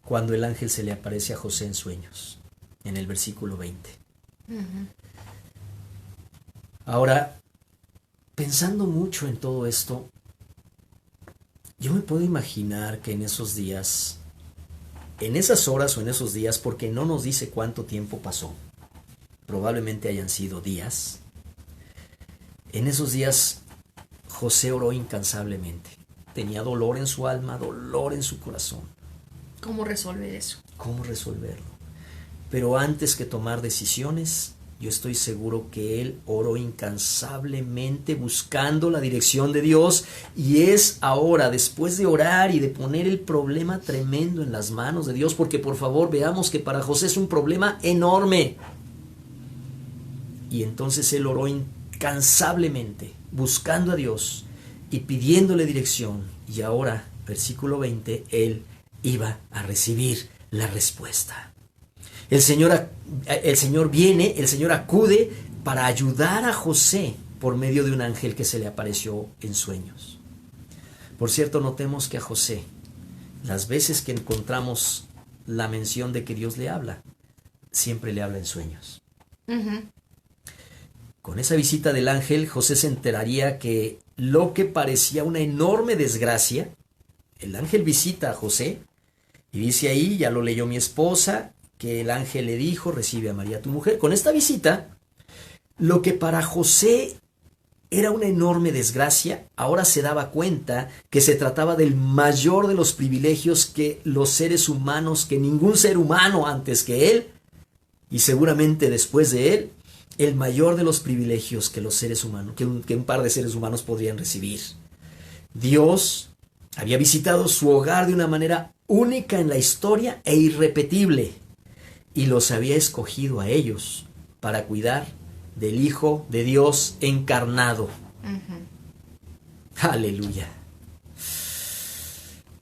cuando el ángel se le aparece a José en sueños, en el versículo 20. Ahora, pensando mucho en todo esto, yo me puedo imaginar que en esos días, en esas horas o en esos días, porque no nos dice cuánto tiempo pasó, probablemente hayan sido días, en esos días José oró incansablemente. Tenía dolor en su alma, dolor en su corazón. ¿Cómo resolver eso? ¿Cómo resolverlo? Pero antes que tomar decisiones, yo estoy seguro que él oró incansablemente buscando la dirección de Dios, y es ahora, después de orar y de poner el problema tremendo en las manos de Dios, porque por favor veamos que para José es un problema enorme. Y entonces él oró incansablemente buscando a Dios y pidiéndole dirección, y ahora, versículo 20, él iba a recibir la respuesta. El Señor viene, el Señor acude para ayudar a José por medio de un ángel que se le apareció en sueños. Por cierto, notemos que a José, las veces que encontramos la mención de que Dios le habla, siempre le habla en sueños. Con esa visita del ángel, José se enteraría que lo que parecía una enorme desgracia, el ángel visita a José y dice ahí, ya lo leyó mi esposa, que el ángel le dijo, recibe a María tu mujer. Con esta visita, lo que para José era una enorme desgracia, ahora se daba cuenta que se trataba del mayor de los privilegios que los seres humanos, que ningún ser humano antes que él, y seguramente después de él, el mayor de los privilegios que los seres humanos, que un par de seres humanos podrían recibir. Dios había visitado su hogar de una manera única en la historia e irrepetible, y los había escogido a ellos para cuidar del Hijo de Dios encarnado. Aleluya.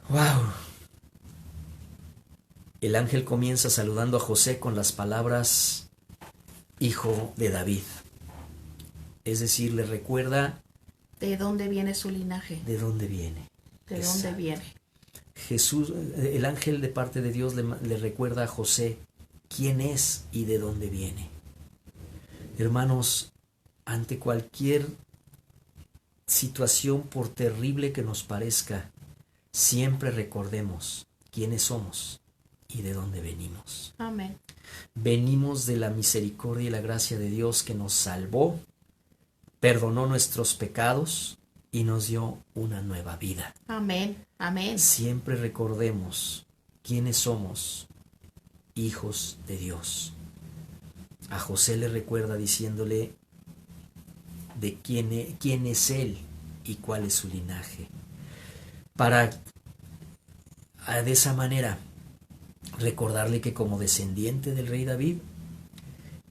Wow. El ángel comienza saludando a José con las palabras Hijo de David. Es decir, le recuerda ¿de dónde viene su linaje? de dónde viene. ¿De dónde viene? Jesús, el ángel de parte de Dios le recuerda a José quién es y de dónde viene. Hermanos, ante cualquier situación, por terrible que nos parezca, siempre recordemos quiénes somos y de dónde venimos. Amén. Venimos de la misericordia y la gracia de Dios, que nos salvó, perdonó nuestros pecados y nos dio una nueva vida. Amén. Amén. Siempre recordemos quiénes somos, hijos de Dios. A José le recuerda diciéndole de quién es él y cuál es su linaje, para de esa manera recordarle que como descendiente del rey David,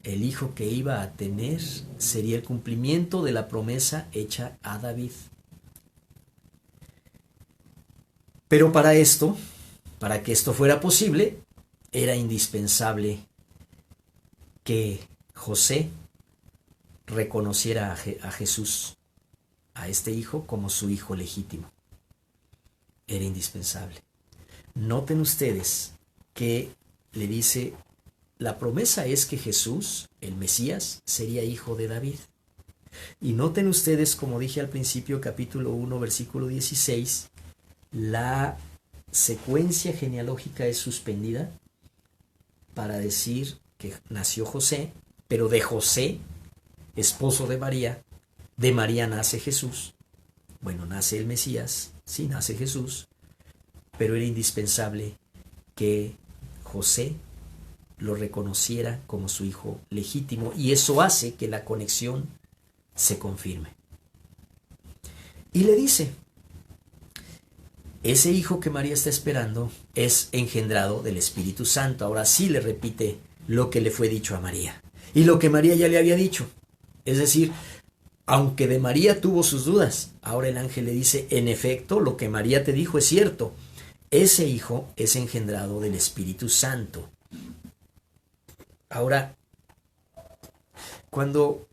el hijo que iba a tener sería el cumplimiento de la promesa hecha a David. Pero para que esto fuera posible, era indispensable que José reconociera a Jesús, a este hijo, como su hijo legítimo. Era indispensable. Noten ustedes que le dice, la promesa es que Jesús, el Mesías, sería hijo de David. Y noten ustedes, como dije al principio, capítulo 1, versículo 16, la secuencia genealógica es suspendida para decir que nació José, pero de José, esposo de María nace Jesús. Bueno, nace el Mesías, sí, nace Jesús, pero era indispensable que José lo reconociera como su hijo legítimo, y eso hace que la conexión se confirme. Y le dice, ese hijo que María está esperando es engendrado del Espíritu Santo. Ahora sí le repite lo que le fue dicho a María y lo que María ya le había dicho. Es decir, aunque de María tuvo sus dudas, ahora el ángel le dice, en efecto, lo que María te dijo es cierto. Ese hijo es engendrado del Espíritu Santo. Ahora, cuando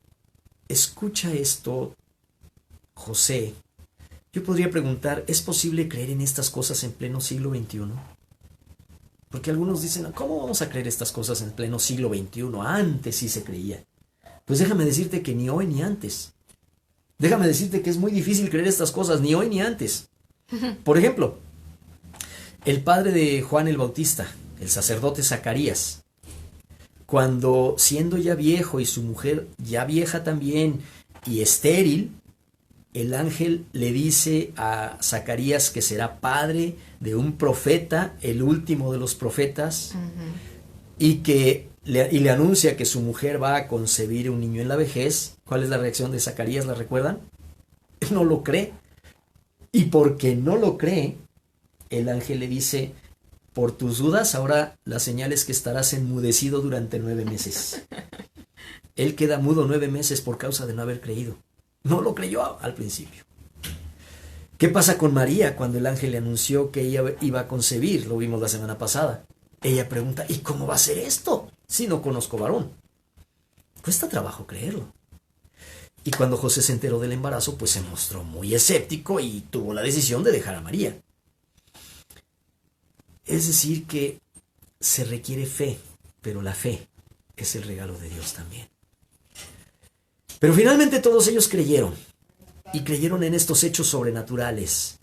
escucha esto José, yo podría preguntar, ¿es posible creer en estas cosas en pleno siglo XXI? Porque algunos dicen, ¿cómo vamos a creer estas cosas en pleno siglo XXI? Antes sí se creía. Pues déjame decirte que ni hoy ni antes. Déjame decirte que es muy difícil creer estas cosas, ni hoy ni antes. Por ejemplo, el padre de Juan el Bautista, el sacerdote Zacarías, cuando siendo ya viejo y su mujer ya vieja también y estéril, el ángel le dice a Zacarías que será padre de un profeta, el último de los profetas, y le anuncia que su mujer va a concebir un niño en la vejez. ¿Cuál es la reacción de Zacarías? ¿La recuerdan? Él no lo cree. Y porque no lo cree, el ángel le dice, por tus dudas, ahora la señal es que estarás enmudecido durante 9 meses. Él queda mudo 9 meses por causa de no haber creído. No lo creyó al principio. ¿Qué pasa con María cuando el ángel le anunció que ella iba a concebir? Lo vimos la semana pasada. Ella pregunta, ¿y cómo va a ser esto si no conozco varón? Cuesta trabajo creerlo. Y cuando José se enteró del embarazo, pues se mostró muy escéptico y tuvo la decisión de dejar a María. Es decir, que se requiere fe, pero la fe es el regalo de Dios también. Pero finalmente todos ellos creyeron, y creyeron en estos hechos sobrenaturales.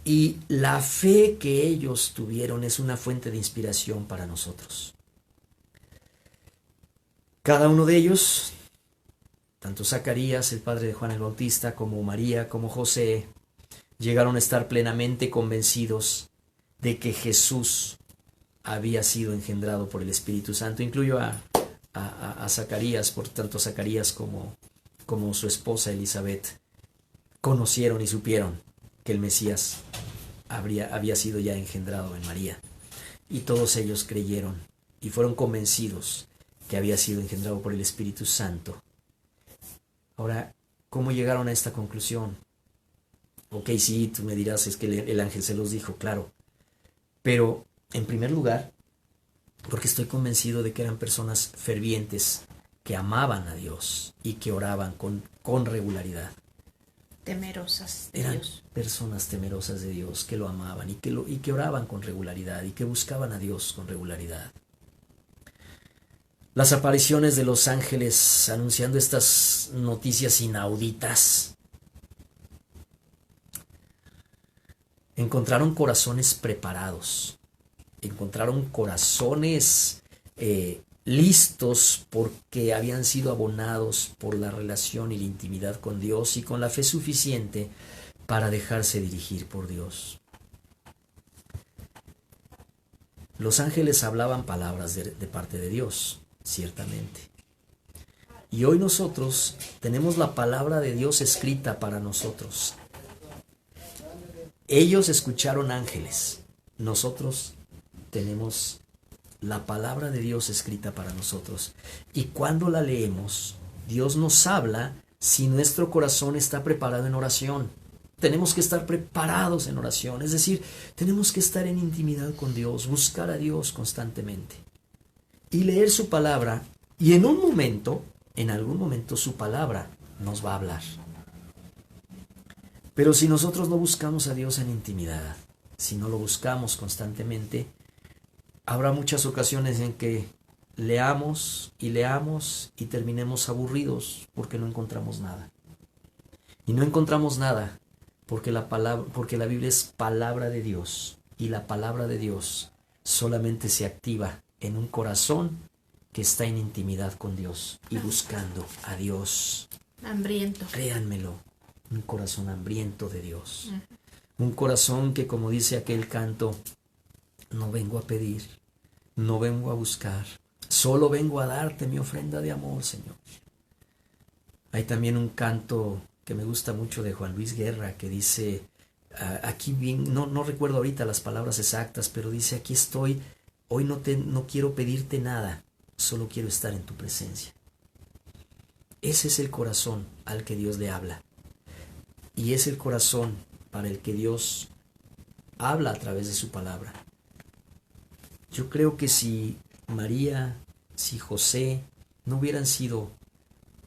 Y la fe que ellos tuvieron es una fuente de inspiración para nosotros. Cada uno de ellos, tanto Zacarías, el padre de Juan el Bautista, como María, como José, llegaron a estar plenamente convencidos de que Jesús había sido engendrado por el Espíritu Santo. Incluyo a Zacarías, por tanto Zacarías como su esposa Elizabeth conocieron y supieron que el Mesías había sido ya engendrado en María. Y todos ellos creyeron y fueron convencidos que había sido engendrado por el Espíritu Santo. Ahora, ¿cómo llegaron a esta conclusión? Ok, sí, tú me dirás, es que el ángel se los dijo, claro. Pero, en primer lugar, porque estoy convencido de que eran personas fervientes, que amaban a Dios y que oraban con regularidad. Temerosas de Eran Dios. personas temerosas de Dios, que lo amaban y que oraban con regularidad y que buscaban a Dios con regularidad. Las apariciones de los ángeles anunciando estas noticias inauditas encontraron corazones preparados, encontraron corazones listos porque habían sido abonados por la relación y la intimidad con Dios y con la fe suficiente para dejarse dirigir por Dios. Los ángeles hablaban palabras de parte de Dios, ciertamente. Y hoy nosotros tenemos la palabra de Dios escrita para nosotros. Ellos escucharon ángeles, nosotros tenemos la palabra de Dios escrita para nosotros. Y cuando la leemos, Dios nos habla si nuestro corazón está preparado en oración. Tenemos que estar preparados en oración, es decir, tenemos que estar en intimidad con Dios, buscar a Dios constantemente y leer su palabra. Y en algún momento su palabra nos va a hablar. Pero si nosotros no buscamos a Dios en intimidad, si no lo buscamos constantemente, habrá muchas ocasiones en que leamos y terminemos aburridos porque no encontramos nada. Y no encontramos nada porque la Biblia es palabra de Dios, y la palabra de Dios solamente se activa en un corazón que está en intimidad con Dios y buscando a Dios. Hambriento. Créanmelo, un corazón hambriento de Dios. Un corazón que, como dice aquel canto, no vengo a pedir, no vengo a buscar, solo vengo a darte mi ofrenda de amor, Señor. Hay también un canto que me gusta mucho de Juan Luis Guerra que dice, aquí bien, no recuerdo ahorita las palabras exactas, pero dice, aquí estoy, hoy no quiero pedirte nada, solo quiero estar en tu presencia. Ese es el corazón al que Dios le habla. Y es el corazón para el que Dios habla a través de su palabra. Yo creo que si María, si José no hubieran sido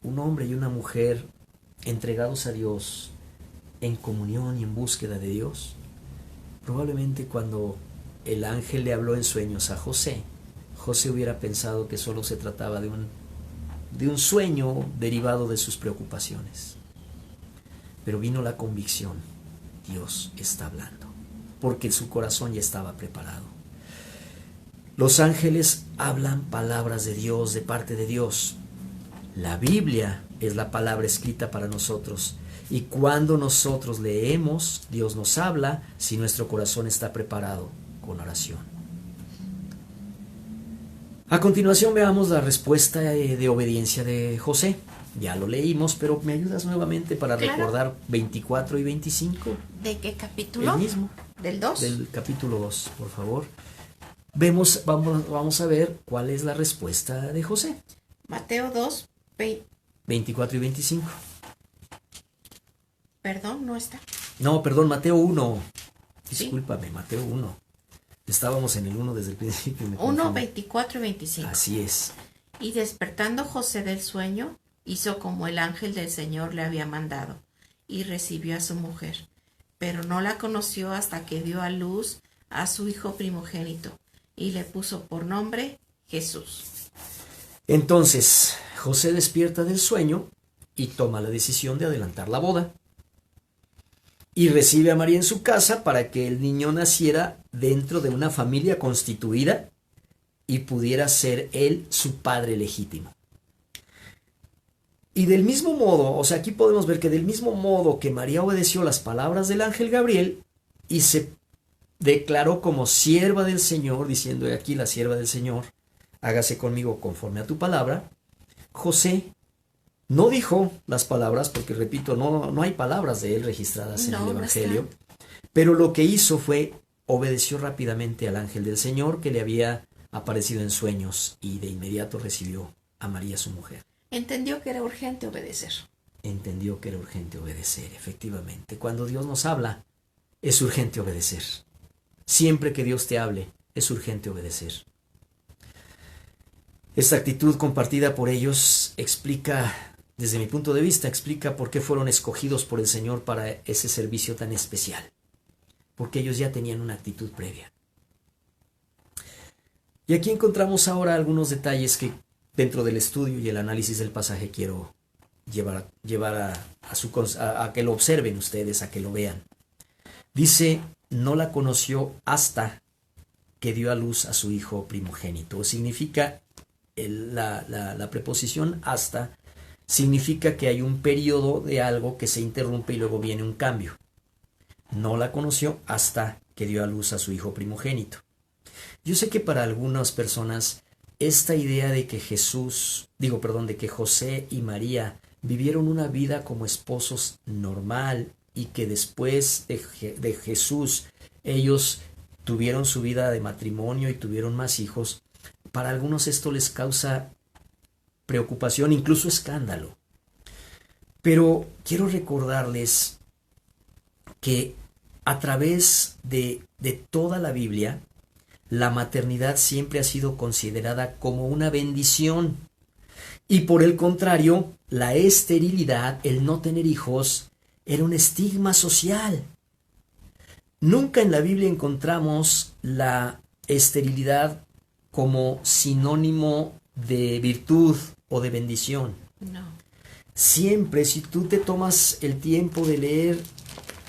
un hombre y una mujer entregados a Dios en comunión y en búsqueda de Dios, probablemente cuando el ángel le habló en sueños a José, José hubiera pensado que solo se trataba de un sueño derivado de sus preocupaciones. Pero vino la convicción, Dios está hablando, porque su corazón ya estaba preparado. Los ángeles hablan palabras de Dios, de parte de Dios. La Biblia es la palabra escrita para nosotros. Y cuando nosotros leemos, Dios nos habla si nuestro corazón está preparado con oración. A continuación veamos la respuesta de obediencia de José. Ya lo leímos, pero ¿me ayudas nuevamente para recordar 24 y 25? ¿De qué capítulo? El mismo. ¿Del 2? Del capítulo 2, por favor. Vamos a ver cuál es la respuesta de José. Mateo 2, 24 y 25. Perdón, no está. No, perdón, Mateo 1. ¿Sí? Discúlpame, Mateo 1. Estábamos en el 1 desde el principio. 1, 24 y 25. Así es. Y despertando José del sueño, hizo como el ángel del Señor le había mandado, y recibió a su mujer. Pero no la conoció hasta que dio a luz a su hijo primogénito, y le puso por nombre Jesús. Entonces, José despierta del sueño y toma la decisión de adelantar la boda. y recibe a María en su casa para que el niño naciera dentro de una familia constituida y pudiera ser él su padre legítimo. Y del mismo modo, o sea, aquí podemos ver que del mismo modo que María obedeció las palabras del ángel Gabriel y se declaró como sierva del Señor, diciendo: "He aquí la sierva del Señor, hágase conmigo conforme a tu palabra", José no dijo las palabras, porque repito, no hay palabras de él registradas en el Evangelio, pero lo que hizo fue obedeció rápidamente al ángel del Señor que le había aparecido en sueños, y de inmediato recibió a María, su mujer. Entendió que era urgente obedecer. Entendió que era urgente obedecer, efectivamente. Cuando Dios nos habla, es urgente obedecer. Siempre que Dios te hable, es urgente obedecer. Esta actitud compartida por ellos explica, desde mi punto de vista, explica por qué fueron escogidos por el Señor para ese servicio tan especial. Porque ellos ya tenían una actitud previa. Y aquí encontramos ahora algunos detalles que dentro del estudio y el análisis del pasaje quiero llevar a que lo observen ustedes, a que lo vean. Dice: no la conoció hasta que dio a luz a su hijo primogénito. Significa, la preposición hasta significa que hay un periodo de algo que se interrumpe y luego viene un cambio. No la conoció hasta que dio a luz a su hijo primogénito. Yo sé que para algunas personas esta idea de que de que José y María vivieron una vida como esposos normal y que después de Jesús ellos tuvieron su vida de matrimonio y tuvieron más hijos, para algunos esto les causa preocupación, incluso escándalo. Pero quiero recordarles que a través de toda la Biblia, la maternidad siempre ha sido considerada como una bendición. Y por el contrario, la esterilidad, el no tener hijos, era un estigma social. Nunca en la Biblia encontramos la esterilidad como sinónimo de virtud o de bendición. No. Siempre, si tú te tomas el tiempo de leer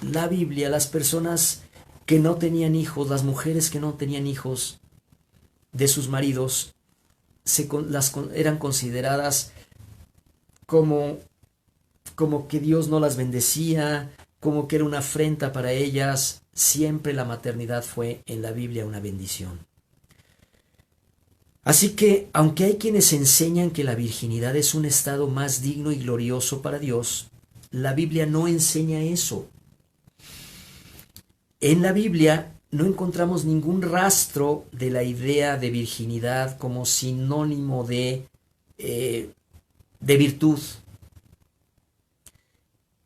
la Biblia, las personas que no tenían hijos, las mujeres que no tenían hijos de sus maridos, eran consideradas como que Dios no las bendecía, como que era una afrenta para ellas. Siempre la maternidad fue en la Biblia una bendición. Así que, aunque hay quienes enseñan que la virginidad es un estado más digno y glorioso para Dios, la Biblia no enseña eso. En la Biblia no encontramos ningún rastro de la idea de virginidad como sinónimo de virtud.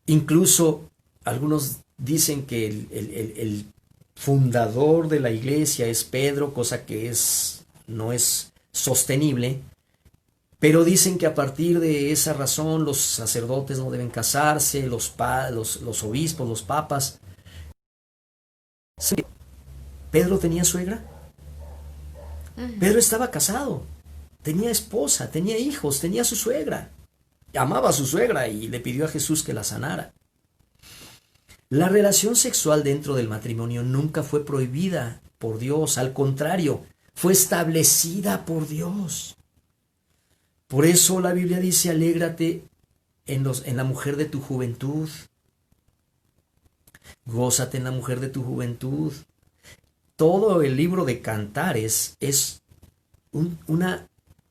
Incluso algunos dicen que el fundador de la iglesia es Pedro, cosa que no es sostenible, pero dicen que a partir de esa razón los sacerdotes no deben casarse, los obispos, los papas. ¿Pedro tenía suegra? Pedro estaba casado, tenía esposa, tenía hijos, tenía su suegra. Amaba a su suegra y le pidió a Jesús que la sanara. La relación sexual dentro del matrimonio nunca fue prohibida por Dios, al contrario, fue establecida por Dios. Por eso la Biblia dice: alégrate en la mujer de tu juventud. Gózate en la mujer de tu juventud. Todo el libro de Cantares es una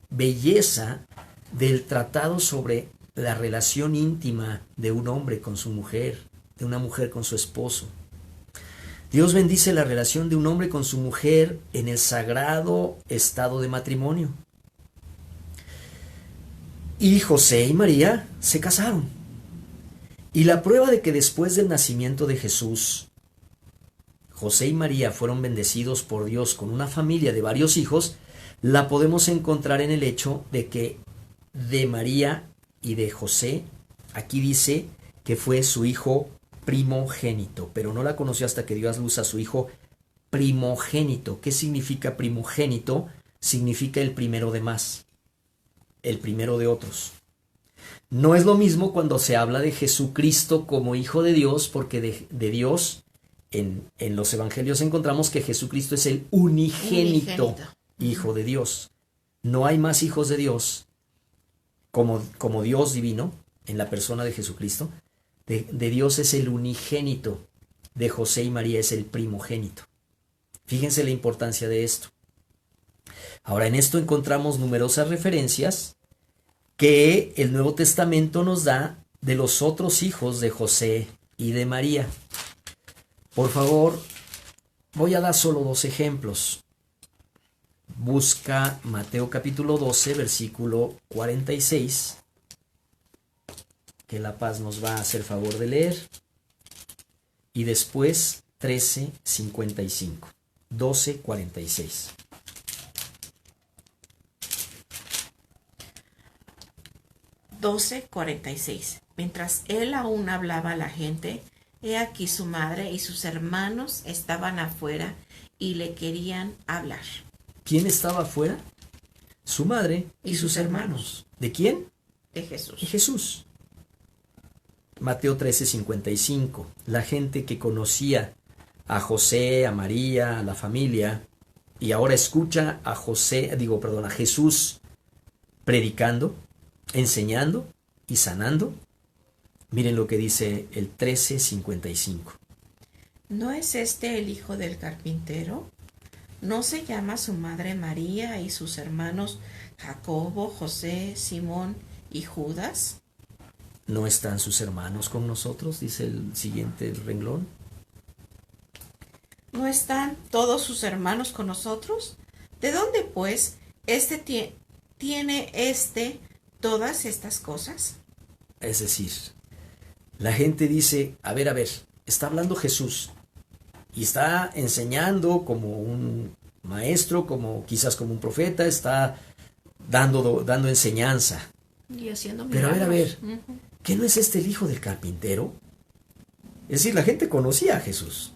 belleza del tratado sobre la relación íntima de un hombre con su mujer, de una mujer con su esposo. Dios bendice la relación de un hombre con su mujer en el sagrado estado de matrimonio. Y José y María se casaron. Y la prueba de que después del nacimiento de Jesús, José y María fueron bendecidos por Dios con una familia de varios hijos, la podemos encontrar en el hecho de que de María y de José, aquí dice que fue su hijo primogénito, pero no la conoció hasta que dio a luz a su hijo primogénito. ¿Qué significa primogénito? Significa el primero de más, el primero de otros. No es lo mismo cuando se habla de Jesucristo como Hijo de Dios, porque de Dios en los evangelios encontramos que Jesucristo es el unigénito Hijo de Dios. No hay más hijos de Dios como Dios divino en la persona de Jesucristo. De Dios es el unigénito, de José y María es el primogénito. Fíjense la importancia de esto. Ahora, en esto encontramos numerosas referencias que el Nuevo Testamento nos da de los otros hijos de José y de María. Por favor, voy a dar solo 2 ejemplos. Busca Mateo capítulo 12, versículo 46, que La Paz nos va a hacer favor de leer, y después 13:55, 12:46. Mientras él aún hablaba a la gente, he aquí su madre y sus hermanos estaban afuera y le querían hablar. ¿Quién estaba afuera? Su madre y sus hermanos. ¿De quién? De Jesús. De Jesús. Mateo 13:55. La gente que conocía a José, a María, a la familia, y ahora escucha a Jesús predicando, enseñando y sanando. Miren lo que dice el 13:55. ¿No es este el hijo del carpintero? ¿No se llama su madre María y sus hermanos Jacobo, José, Simón y Judas? ¿No están sus hermanos con nosotros? Dice el siguiente renglón. ¿No están todos sus hermanos con nosotros? ¿De dónde, pues, tiene todas estas cosas? Es decir, la gente dice, a ver, está hablando Jesús y está enseñando como un maestro, quizás como un profeta, está dando enseñanza. Y haciendo milagros. Pero a ver, uh-huh. ¿Qué no es este el hijo del carpintero? Es decir, la gente conocía a Jesús.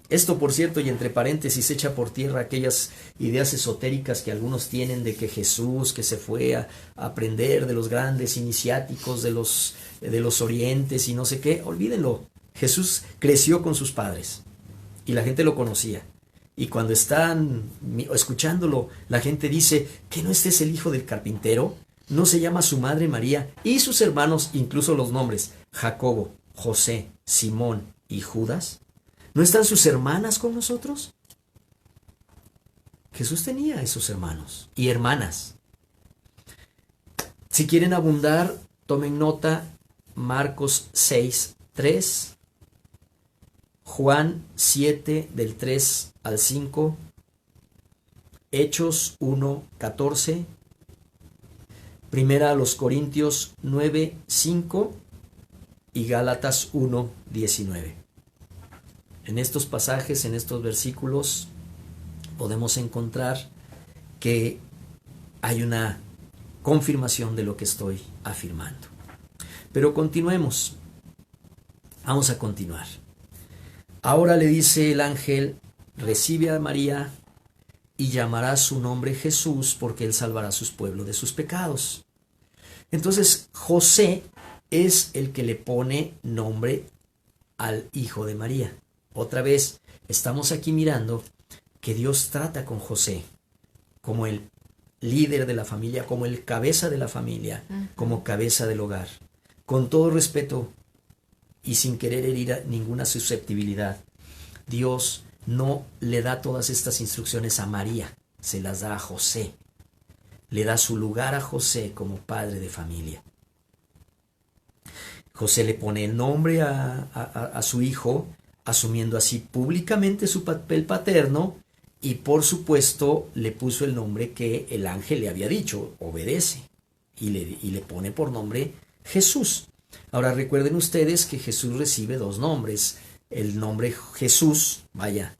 Esto, por cierto, y entre paréntesis, echa por tierra aquellas ideas esotéricas que algunos tienen de que Jesús, que se fue a aprender de los grandes iniciáticos de los orientes y no sé qué. Olvídenlo. Jesús creció con sus padres y la gente lo conocía. Y cuando están escuchándolo, la gente dice, ¿que no este es el hijo del carpintero? ¿No se llama su madre María y sus hermanos, incluso los nombres, Jacobo, José, Simón y Judas? ¿No están sus hermanas con nosotros? Jesús tenía esos hermanos y hermanas. Si quieren abundar, tomen nota, Marcos 6:3, Juan 7 del 3 al 5, Hechos 1:14, Primera a los Corintios 9:5 y Gálatas 1:19. En estos pasajes, en estos versículos, podemos encontrar que hay una confirmación de lo que estoy afirmando. Pero continuemos. Vamos a continuar. Ahora le dice el ángel, recibe a María y llamará su nombre Jesús, porque él salvará a sus pueblos de sus pecados. Entonces, José es el que le pone nombre al hijo de María. Otra vez, estamos aquí mirando que Dios trata con José como el líder de la familia, como el cabeza de la familia, como cabeza del hogar, con todo respeto y sin querer herir a ninguna susceptibilidad. Dios no le da todas estas instrucciones a María, se las da a José. Le da su lugar a José como padre de familia. José le pone el nombre a su hijo, asumiendo así públicamente su papel paterno, y por supuesto le puso el nombre que el ángel le había dicho, obedece, y le pone por nombre Jesús. Ahora recuerden ustedes que Jesús recibe 2 nombres. El nombre Jesús,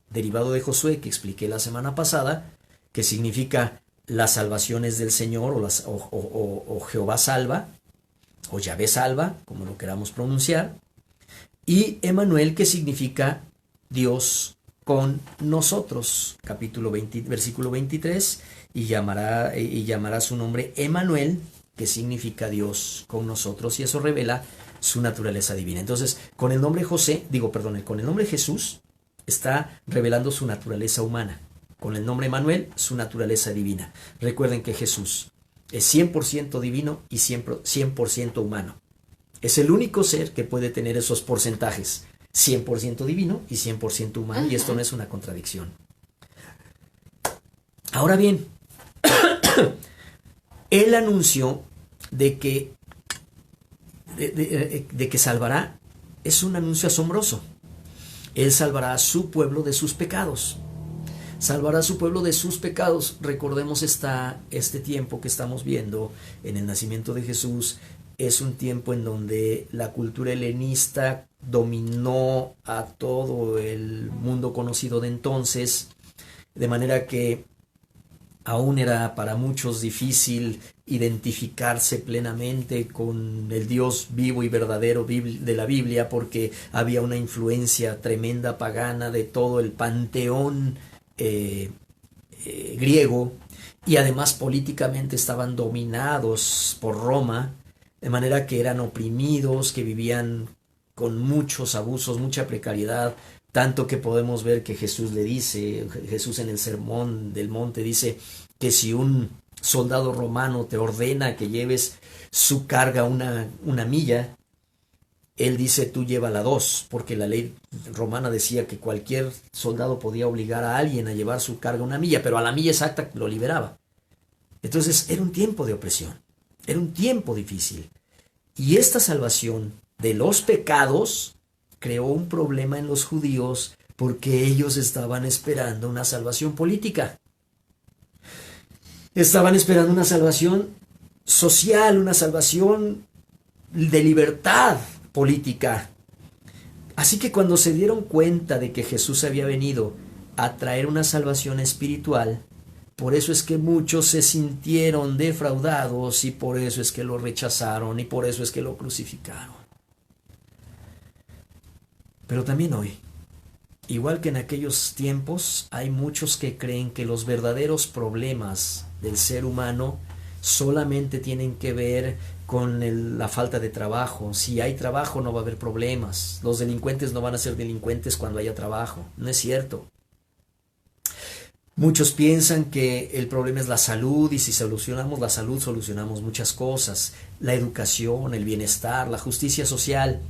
derivado de Josué, que expliqué la semana pasada, que significa las salvaciones del Señor, o Jehová salva, o Yahvé salva, como lo queramos pronunciar, y Emanuel, que significa Dios con nosotros, versículo 23, y llamará su nombre Emanuel, que significa Dios con nosotros, y eso revela su naturaleza divina. Entonces, con el nombre con el nombre Jesús está revelando su naturaleza humana. Con el nombre Manuel, su naturaleza divina. Recuerden que Jesús es 100% divino y 100% humano. Es el único ser que puede tener esos porcentajes, 100% divino y 100% humano, y esto no es una contradicción. Ahora bien, él anunció de que salvará. Es un anuncio asombroso. Él salvará a su pueblo de sus pecados. Salvará a su pueblo de sus pecados. Recordemos este tiempo que estamos viendo en el nacimiento de Jesús. Es un tiempo en donde la cultura helenista dominó a todo el mundo conocido de entonces, de manera que aún era para muchos difícil identificarse plenamente con el Dios vivo y verdadero de la Biblia, porque había una influencia tremenda pagana de todo el panteón griego, y además políticamente estaban dominados por Roma, de manera que eran oprimidos, que vivían con muchos abusos, mucha precariedad, tanto que podemos ver que Jesús en el Sermón del Monte dice que si un soldado romano te ordena que lleves su carga una milla, él dice tú llévala 2, porque la ley romana decía que cualquier soldado podía obligar a alguien a llevar su carga una milla, pero a la milla exacta lo liberaba. Entonces era un tiempo de opresión, era un tiempo difícil, y esta salvación de los pecados creó un problema en los judíos, porque ellos estaban esperando una salvación política. Estaban esperando una salvación social, una salvación de libertad política. Así que cuando se dieron cuenta de que Jesús había venido a traer una salvación espiritual, por eso es que muchos se sintieron defraudados, y por eso es que lo rechazaron, y por eso es que lo crucificaron. Pero también hoy, igual que en aquellos tiempos, hay muchos que creen que los verdaderos problemas del ser humano solamente tienen que ver con la falta de trabajo. Si hay trabajo no va a haber problemas. Los delincuentes no van a ser delincuentes cuando haya trabajo. No es cierto. Muchos piensan que el problema es la salud, y si solucionamos la salud solucionamos muchas cosas. La educación, el bienestar, la justicia social.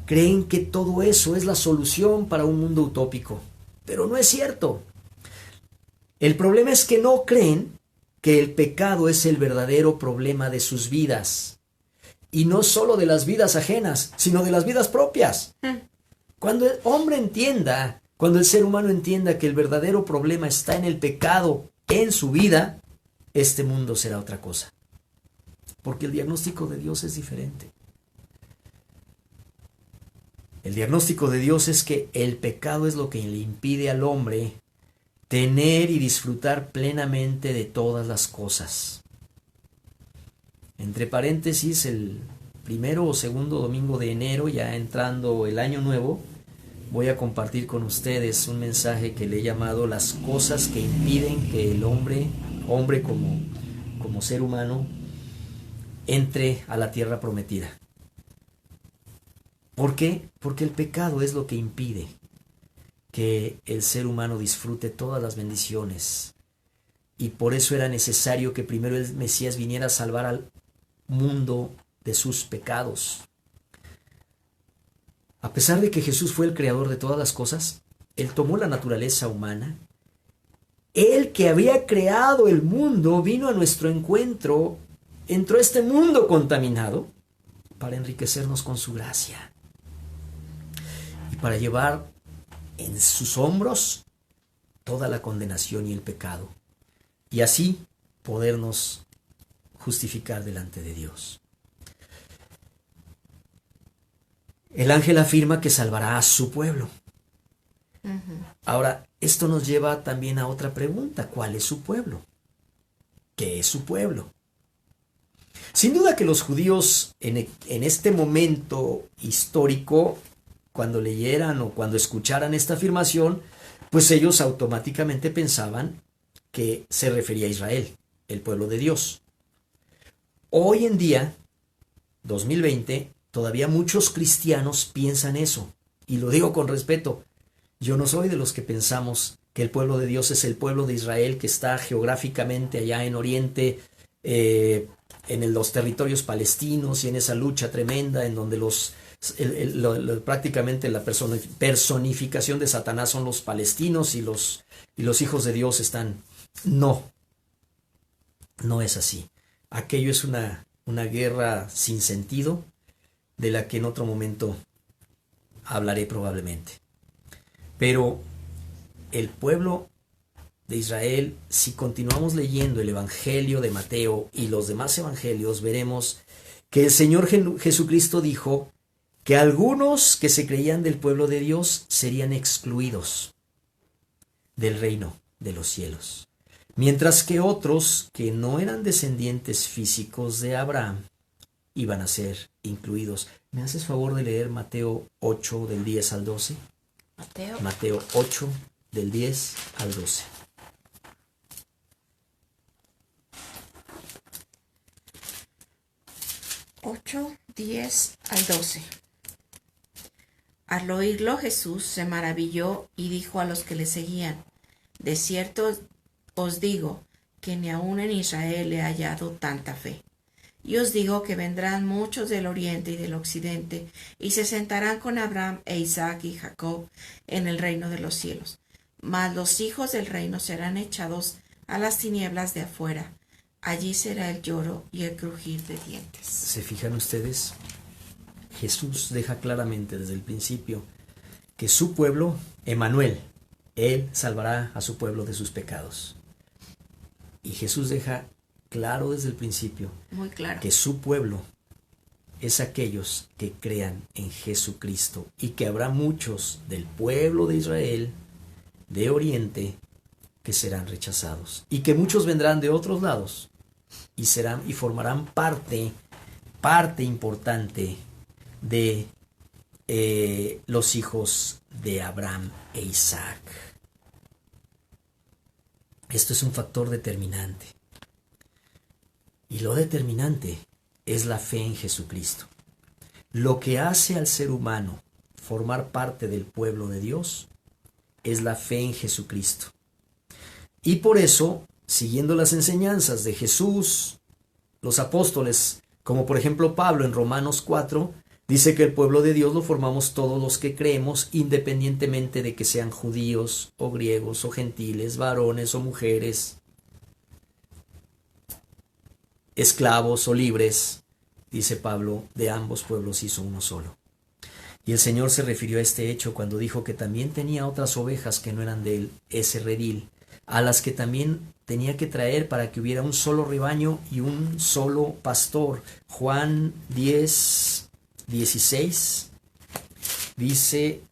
Creen que todo eso es la solución para un mundo utópico, pero no es cierto. El problema es que no creen que el pecado es el verdadero problema de sus vidas, y no solo de las vidas ajenas, sino de las vidas propias. Cuando el ser humano entienda que el verdadero problema está en el pecado en su vida, este mundo será otra cosa, porque el diagnóstico de Dios es diferente. El diagnóstico de Dios es que el pecado es lo que le impide al hombre tener y disfrutar plenamente de todas las cosas. Entre paréntesis, el 1 o 2 domingo de enero, ya entrando el año nuevo, voy a compartir con ustedes un mensaje que le he llamado las cosas que impiden que el hombre como ser humano, entre a la tierra prometida. ¿Por qué? Porque el pecado es lo que impide que el ser humano disfrute todas las bendiciones. Y por eso era necesario que primero el Mesías viniera a salvar al mundo de sus pecados. A pesar de que Jesús fue el creador de todas las cosas, Él tomó la naturaleza humana. Él, que había creado el mundo, vino a nuestro encuentro, entró a este mundo contaminado para enriquecernos con su gracia y para llevar en sus hombros toda la condenación y el pecado, y así podernos justificar delante de Dios. El ángel afirma que salvará a su pueblo. Ahora, esto nos lleva también a otra pregunta: ¿cuál es su pueblo? ¿Qué es su pueblo? Sin duda que los judíos en este momento histórico, cuando leyeran o cuando escucharan esta afirmación, pues ellos automáticamente pensaban que se refería a Israel, el pueblo de Dios. Hoy en día, 2020, todavía muchos cristianos piensan eso. Y lo digo con respeto. Yo no soy de los que pensamos que el pueblo de Dios es el pueblo de Israel que está geográficamente allá en Oriente, en los territorios palestinos y en esa lucha tremenda en donde prácticamente la personificación de Satanás son los palestinos y los hijos de Dios están. No es así. Aquello es una guerra sin sentido de la que en otro momento hablaré probablemente. Pero el pueblo de Israel, si continuamos leyendo el Evangelio de Mateo y los demás evangelios, veremos que el Señor Jesucristo dijo que algunos que se creían del pueblo de Dios serían excluidos del reino de los cielos, mientras que otros que no eran descendientes físicos de Abraham iban a ser incluidos. ¿Me haces favor de leer Mateo 8 del 10 al 12? Mateo 8 del 10 al 12. Ocho, 10 al 12. Al oírlo Jesús se maravilló y dijo a los que le seguían: de cierto os digo que ni aun en Israel he hallado tanta fe. Y os digo que vendrán muchos del oriente y del occidente, y se sentarán con Abraham e Isaac y Jacob en el reino de los cielos. Mas los hijos del reino serán echados a las tinieblas de afuera. Allí será el lloro y el crujir de dientes. ¿Se fijan ustedes? Jesús deja claramente desde el principio que su pueblo, Emmanuel, Él salvará a su pueblo de sus pecados. Y Jesús deja claro desde el principio, muy claro, que su pueblo es aquellos que crean en Jesucristo y que habrá muchos del pueblo de Israel, de Oriente, que serán rechazados y que muchos vendrán de otros lados y formarán parte importante de los hijos de Abraham e Isaac. Esto es un factor determinante. Y lo determinante es la fe en Jesucristo. Lo que hace al ser humano formar parte del pueblo de Dios es la fe en Jesucristo. Y por eso, siguiendo las enseñanzas de Jesús, los apóstoles, como por ejemplo Pablo en Romanos 4, dice que el pueblo de Dios lo formamos todos los que creemos, independientemente de que sean judíos o griegos o gentiles, varones o mujeres, esclavos o libres. Dice Pablo, de ambos pueblos hizo uno solo. Y el Señor se refirió a este hecho cuando dijo que también tenía otras ovejas que no eran de él, ese redil, a las que también tenía que traer para que hubiera un solo rebaño y un solo pastor. Juan 10, 16 dice,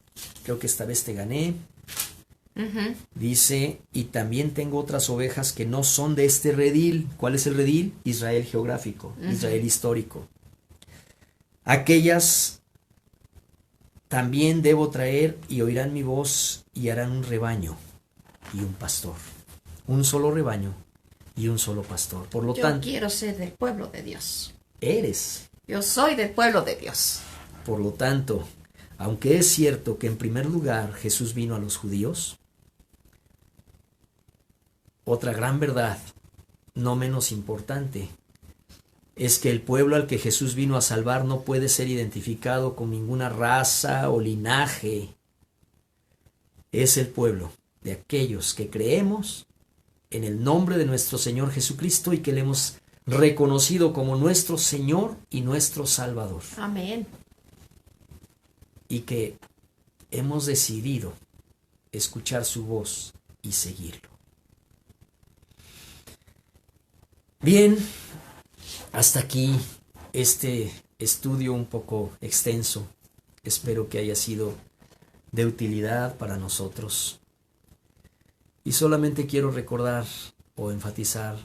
creo que esta vez te gané, dice, y también tengo otras ovejas que no son de este redil. ¿Cuál es el redil? Israel geográfico, Israel histórico. Aquellas también debo traer y oirán mi voz y harán un rebaño y un pastor. Un solo rebaño y un solo pastor. Por lo tanto, yo quiero ser del pueblo de Dios. Eres. Yo soy del pueblo de Dios. Por lo tanto, aunque es cierto que en primer lugar Jesús vino a los judíos, otra gran verdad, no menos importante, es que el pueblo al que Jesús vino a salvar no puede ser identificado con ninguna raza o linaje. Es el pueblo de aquellos que creemos en el nombre de nuestro Señor Jesucristo y que le hemos reconocido como nuestro Señor y nuestro Salvador. Amén. Y que hemos decidido escuchar su voz y seguirlo. Bien, hasta aquí este estudio un poco extenso. Espero que haya sido de utilidad para nosotros. Y solamente quiero recordar o enfatizar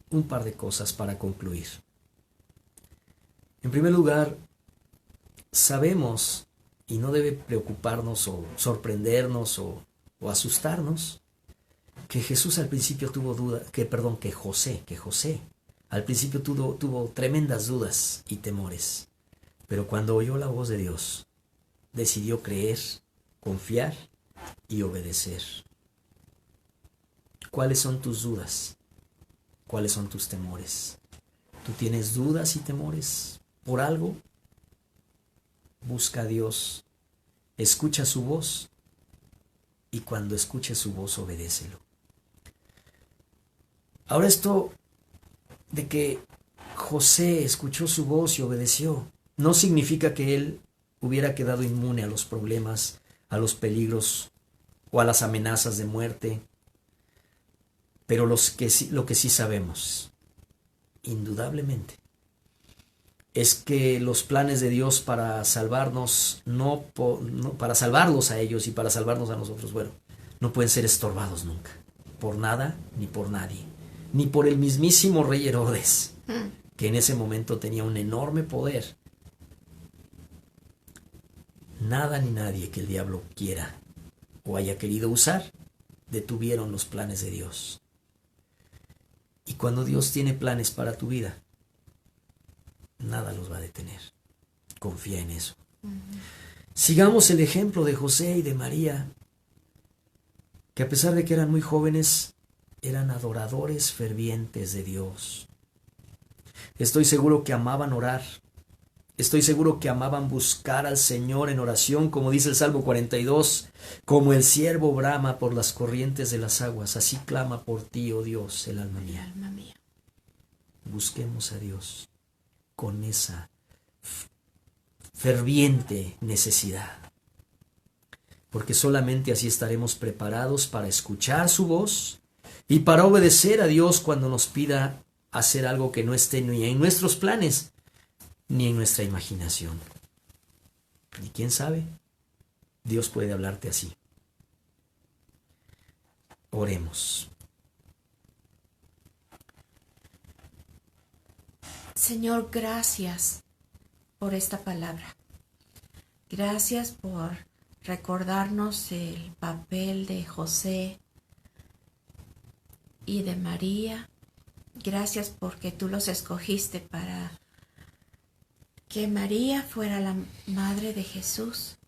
un par de cosas para concluir. En primer lugar, sabemos, y no debe preocuparnos o sorprendernos o asustarnos, que Jesús al principio tuvo duda, que José Al principio tuvo tremendas dudas y temores, pero cuando oyó la voz de Dios, decidió creer, confiar y obedecer. ¿Cuáles son tus dudas? ¿Cuáles son tus temores? ¿Tú tienes dudas y temores por algo? Busca a Dios, escucha su voz y cuando escuches su voz, obedécelo. Ahora esto de que José escuchó su voz y obedeció, no significa que él hubiera quedado inmune a los problemas, a los peligros o a las amenazas de muerte. Pero lo que sí sabemos, indudablemente, es que los planes de Dios para salvarnos, para salvarlos a ellos y para salvarnos a nosotros, bueno, no pueden ser estorbados nunca, por nada ni por nadie, ni por el mismísimo rey Herodes, que en ese momento tenía un enorme poder. Nada ni nadie que el diablo quiera o haya querido usar detuvieron los planes de Dios. Y cuando Dios tiene planes para tu vida, nada los va a detener. Confía en eso. Sigamos el ejemplo de José y de María, que a pesar de que eran muy jóvenes, eran adoradores fervientes de Dios. Estoy seguro que amaban orar. Estoy seguro que amaban buscar al Señor en oración, como dice el Salmo 42, como el ciervo brama por las corrientes de las aguas, así clama por ti, oh Dios, el alma mía. Busquemos a Dios con esa ferviente necesidad, porque solamente así estaremos preparados para escuchar su voz y para obedecer a Dios cuando nos pida hacer algo que no esté ni en nuestros planes ni en nuestra imaginación. Y quién sabe, Dios puede hablarte así. Oremos. Señor, gracias por esta palabra. Gracias por recordarnos el papel de José y de María. Gracias porque tú los escogiste para que María fuera la madre de Jesús.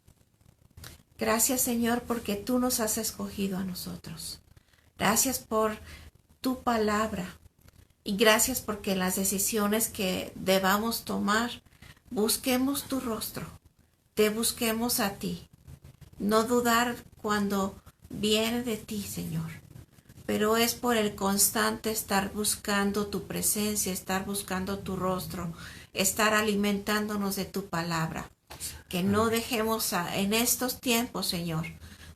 Gracias, Señor, porque tú nos has escogido a nosotros. Gracias por tu palabra. Y gracias porque en las decisiones que debamos tomar, busquemos tu rostro. Te busquemos a ti. No dudar cuando viene de ti, Señor. Pero es por el constante estar buscando tu presencia, estar buscando tu rostro, estar alimentándonos de tu palabra. Que no dejemos en estos tiempos, Señor,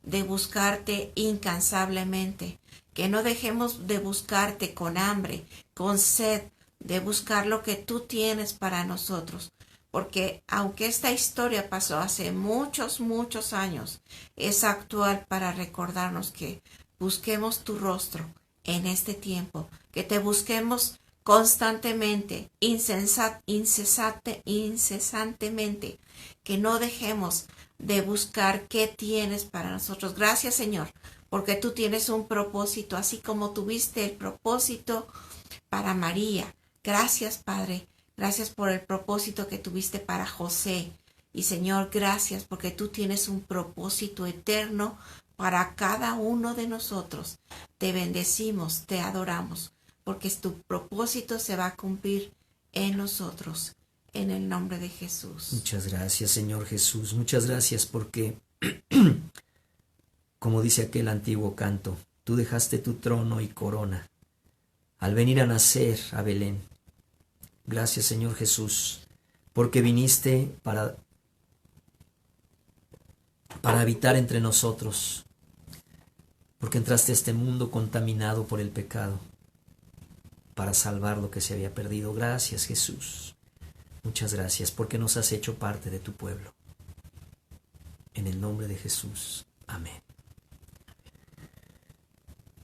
de buscarte incansablemente. Que no dejemos de buscarte con hambre, con sed, de buscar lo que tú tienes para nosotros. Porque aunque esta historia pasó hace muchos, muchos años, es actual para recordarnos que busquemos tu rostro en este tiempo, que te busquemos constantemente, incesantemente, que no dejemos de buscar qué tienes para nosotros. Gracias, Señor, porque tú tienes un propósito, así como tuviste el propósito para María. Gracias, Padre. Gracias por el propósito que tuviste para José. Y, Señor, gracias porque tú tienes un propósito eterno para cada uno de nosotros. Te bendecimos, te adoramos, porque tu propósito se va a cumplir en nosotros, en el nombre de Jesús. Muchas gracias, Señor Jesús. Muchas gracias porque, como dice aquel antiguo canto, tú dejaste tu trono y corona al venir a nacer a Belén. Gracias, Señor Jesús, porque viniste para habitar entre nosotros, porque entraste a este mundo contaminado por el pecado, para salvar lo que se había perdido. Gracias, Jesús. Muchas gracias, porque nos has hecho parte de tu pueblo. En el nombre de Jesús. Amén.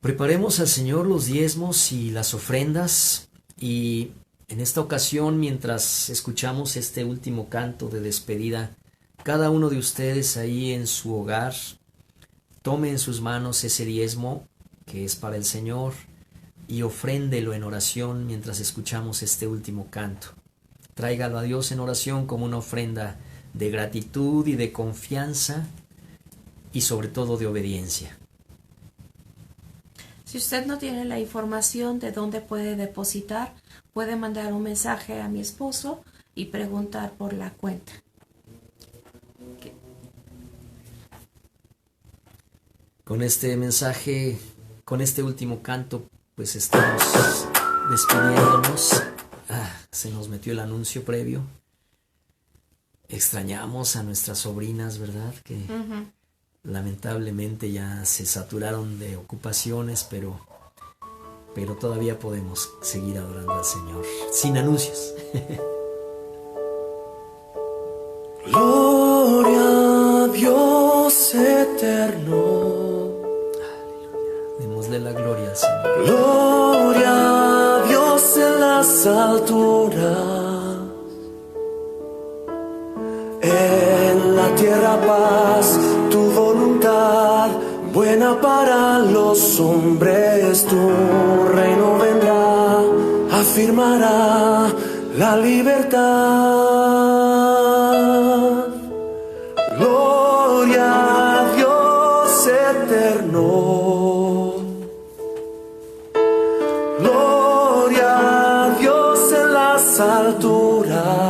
Preparemos al Señor los diezmos y las ofrendas, y en esta ocasión, mientras escuchamos este último canto de despedida, cada uno de ustedes ahí en su hogar, tome en sus manos ese diezmo que es para el Señor, y ofréndelo en oración mientras escuchamos este último canto. Tráigalo a Dios en oración como una ofrenda de gratitud y de confianza y sobre todo de obediencia. Si usted no tiene la información de dónde puede depositar, puede mandar un mensaje a mi esposo y preguntar por la cuenta. Con este mensaje, con este último canto, pues estamos despidiéndonos. Se nos metió el anuncio previo. Extrañamos a nuestras sobrinas, ¿verdad? Que lamentablemente ya se saturaron de ocupaciones, pero todavía podemos seguir adorando al Señor sin anuncios. Gloria a Dios eterno. Démosle la gloria al Señor. Gloria a Dios en las alturas. En la tierra paz, tu voluntad buena para los hombres. Tu reino vendrá, afirmará la libertad. Gloria a Dios eterno. Gloria a Dios en las alturas.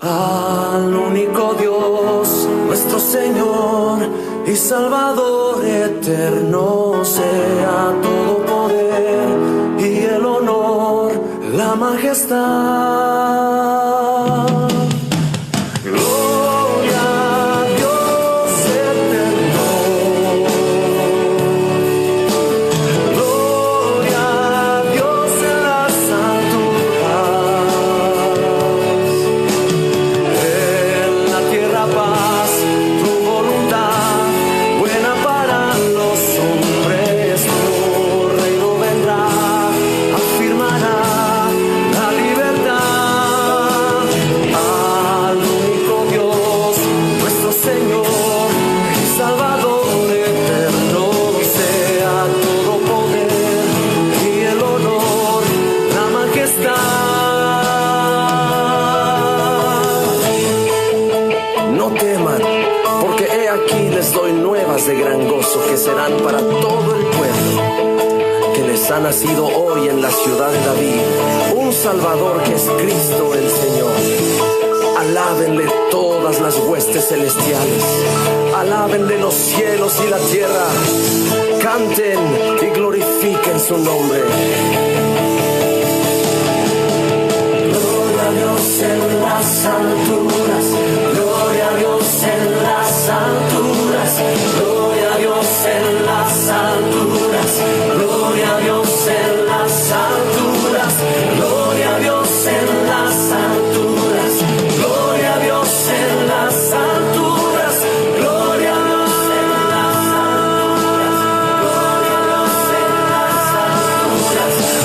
Al único Dios, nuestro Señor y Salvador eterno, sea todo poder y el honor, la majestad. Gloria a Dios eterno. Gloria a Dios en las alturas. En la tierra paz, tu voluntad buena para los hombres. Tu reino vendrá, afirmará la libertad. Al único Dios, nuestro Señor y Salvador eterno, sea todo poder y el honor, la majestad. No teman, porque he aquí les doy nuevas de gran gozo que serán para todo el pueblo. Que les ha nacido hoy en la ciudad de David un Salvador que es Cristo el Señor. Alábenle todas las huestes celestiales, alábenle los cielos y la tierra, canten y glorifiquen su nombre. Gloria a Dios en las alturas, gloria a Dios en las alturas, gloria a Dios en las alturas, gloria a Dios en las alturas, gloria a Dios en las alturas, gloria a Dios en las alturas, gloria a Dios en las alturas, gloria a Dios en las alturas,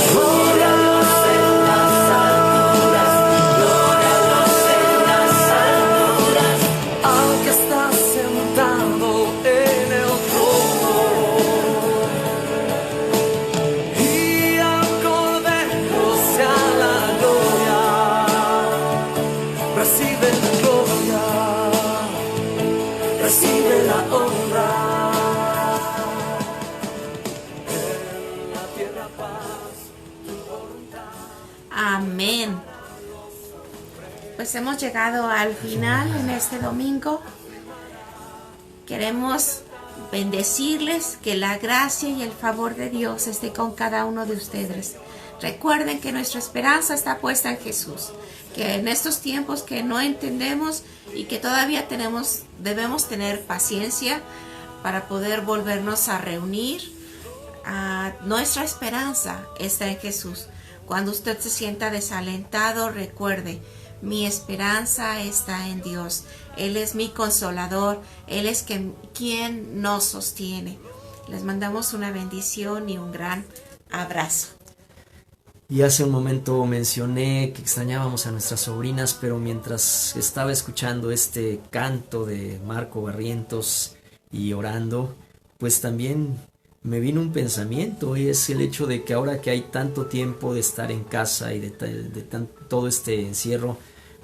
gloria a Dios en las alturas, gloria a Dios en las alturas, al que está sentado en el trono y al Cordero sea la gloria. Recibe la gloria, recibe la honra. En la tierra paz, tu voluntad. Amén. Pues hemos llegado al final en este domingo. Queremos bendecirles, que la gracia y el favor de Dios esté con cada uno de ustedes. Recuerden que nuestra esperanza está puesta en Jesús, que en estos tiempos que no entendemos y que todavía debemos tener paciencia para poder volvernos a reunir. Nuestra esperanza está en Jesús. Cuando usted se sienta desalentado, recuerde, mi esperanza está en Dios. Él es mi consolador. Él es quien nos sostiene. Les mandamos una bendición y un gran abrazo. Y hace un momento mencioné que extrañábamos a nuestras sobrinas, pero mientras estaba escuchando este canto de Marco Barrientos y orando, pues también me vino un pensamiento, y es el hecho de que ahora que hay tanto tiempo de estar en casa y de todo este encierro,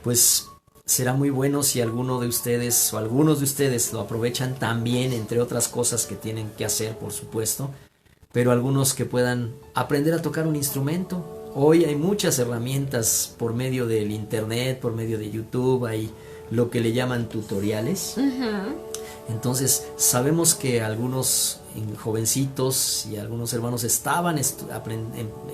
pues será muy bueno si alguno de ustedes o algunos de ustedes lo aprovechan también, entre otras cosas que tienen que hacer, por supuesto, pero algunos que puedan aprender a tocar un instrumento. Hoy hay muchas herramientas por medio del internet, por medio de YouTube, hay lo que le llaman tutoriales. Entonces sabemos que algunos jovencitos y algunos hermanos estaban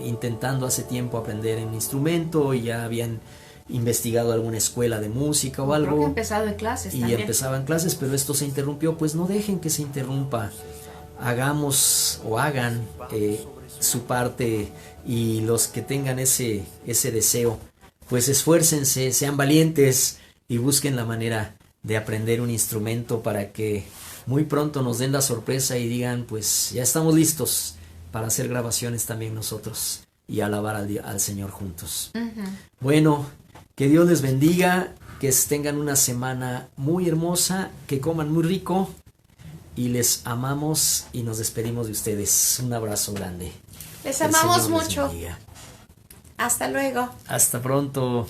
intentando hace tiempo aprender un instrumento y ya habían investigado alguna escuela de música o algo. Creo que empezado en clases también. Empezaban clases, pero esto se interrumpió. Pues no dejen que se interrumpa. Hagamos o hagan su parte, y los que tengan ese deseo, pues esfuércense, sean valientes y busquen la manera de aprender un instrumento para que muy pronto nos den la sorpresa y digan, pues ya estamos listos para hacer grabaciones también nosotros y alabar al Señor juntos. Bueno, que Dios les bendiga, que tengan una semana muy hermosa, que coman muy rico, y les amamos y nos despedimos de ustedes. Un abrazo grande. Les amamos El Señor les mucho. bendiga. Hasta luego. Hasta pronto.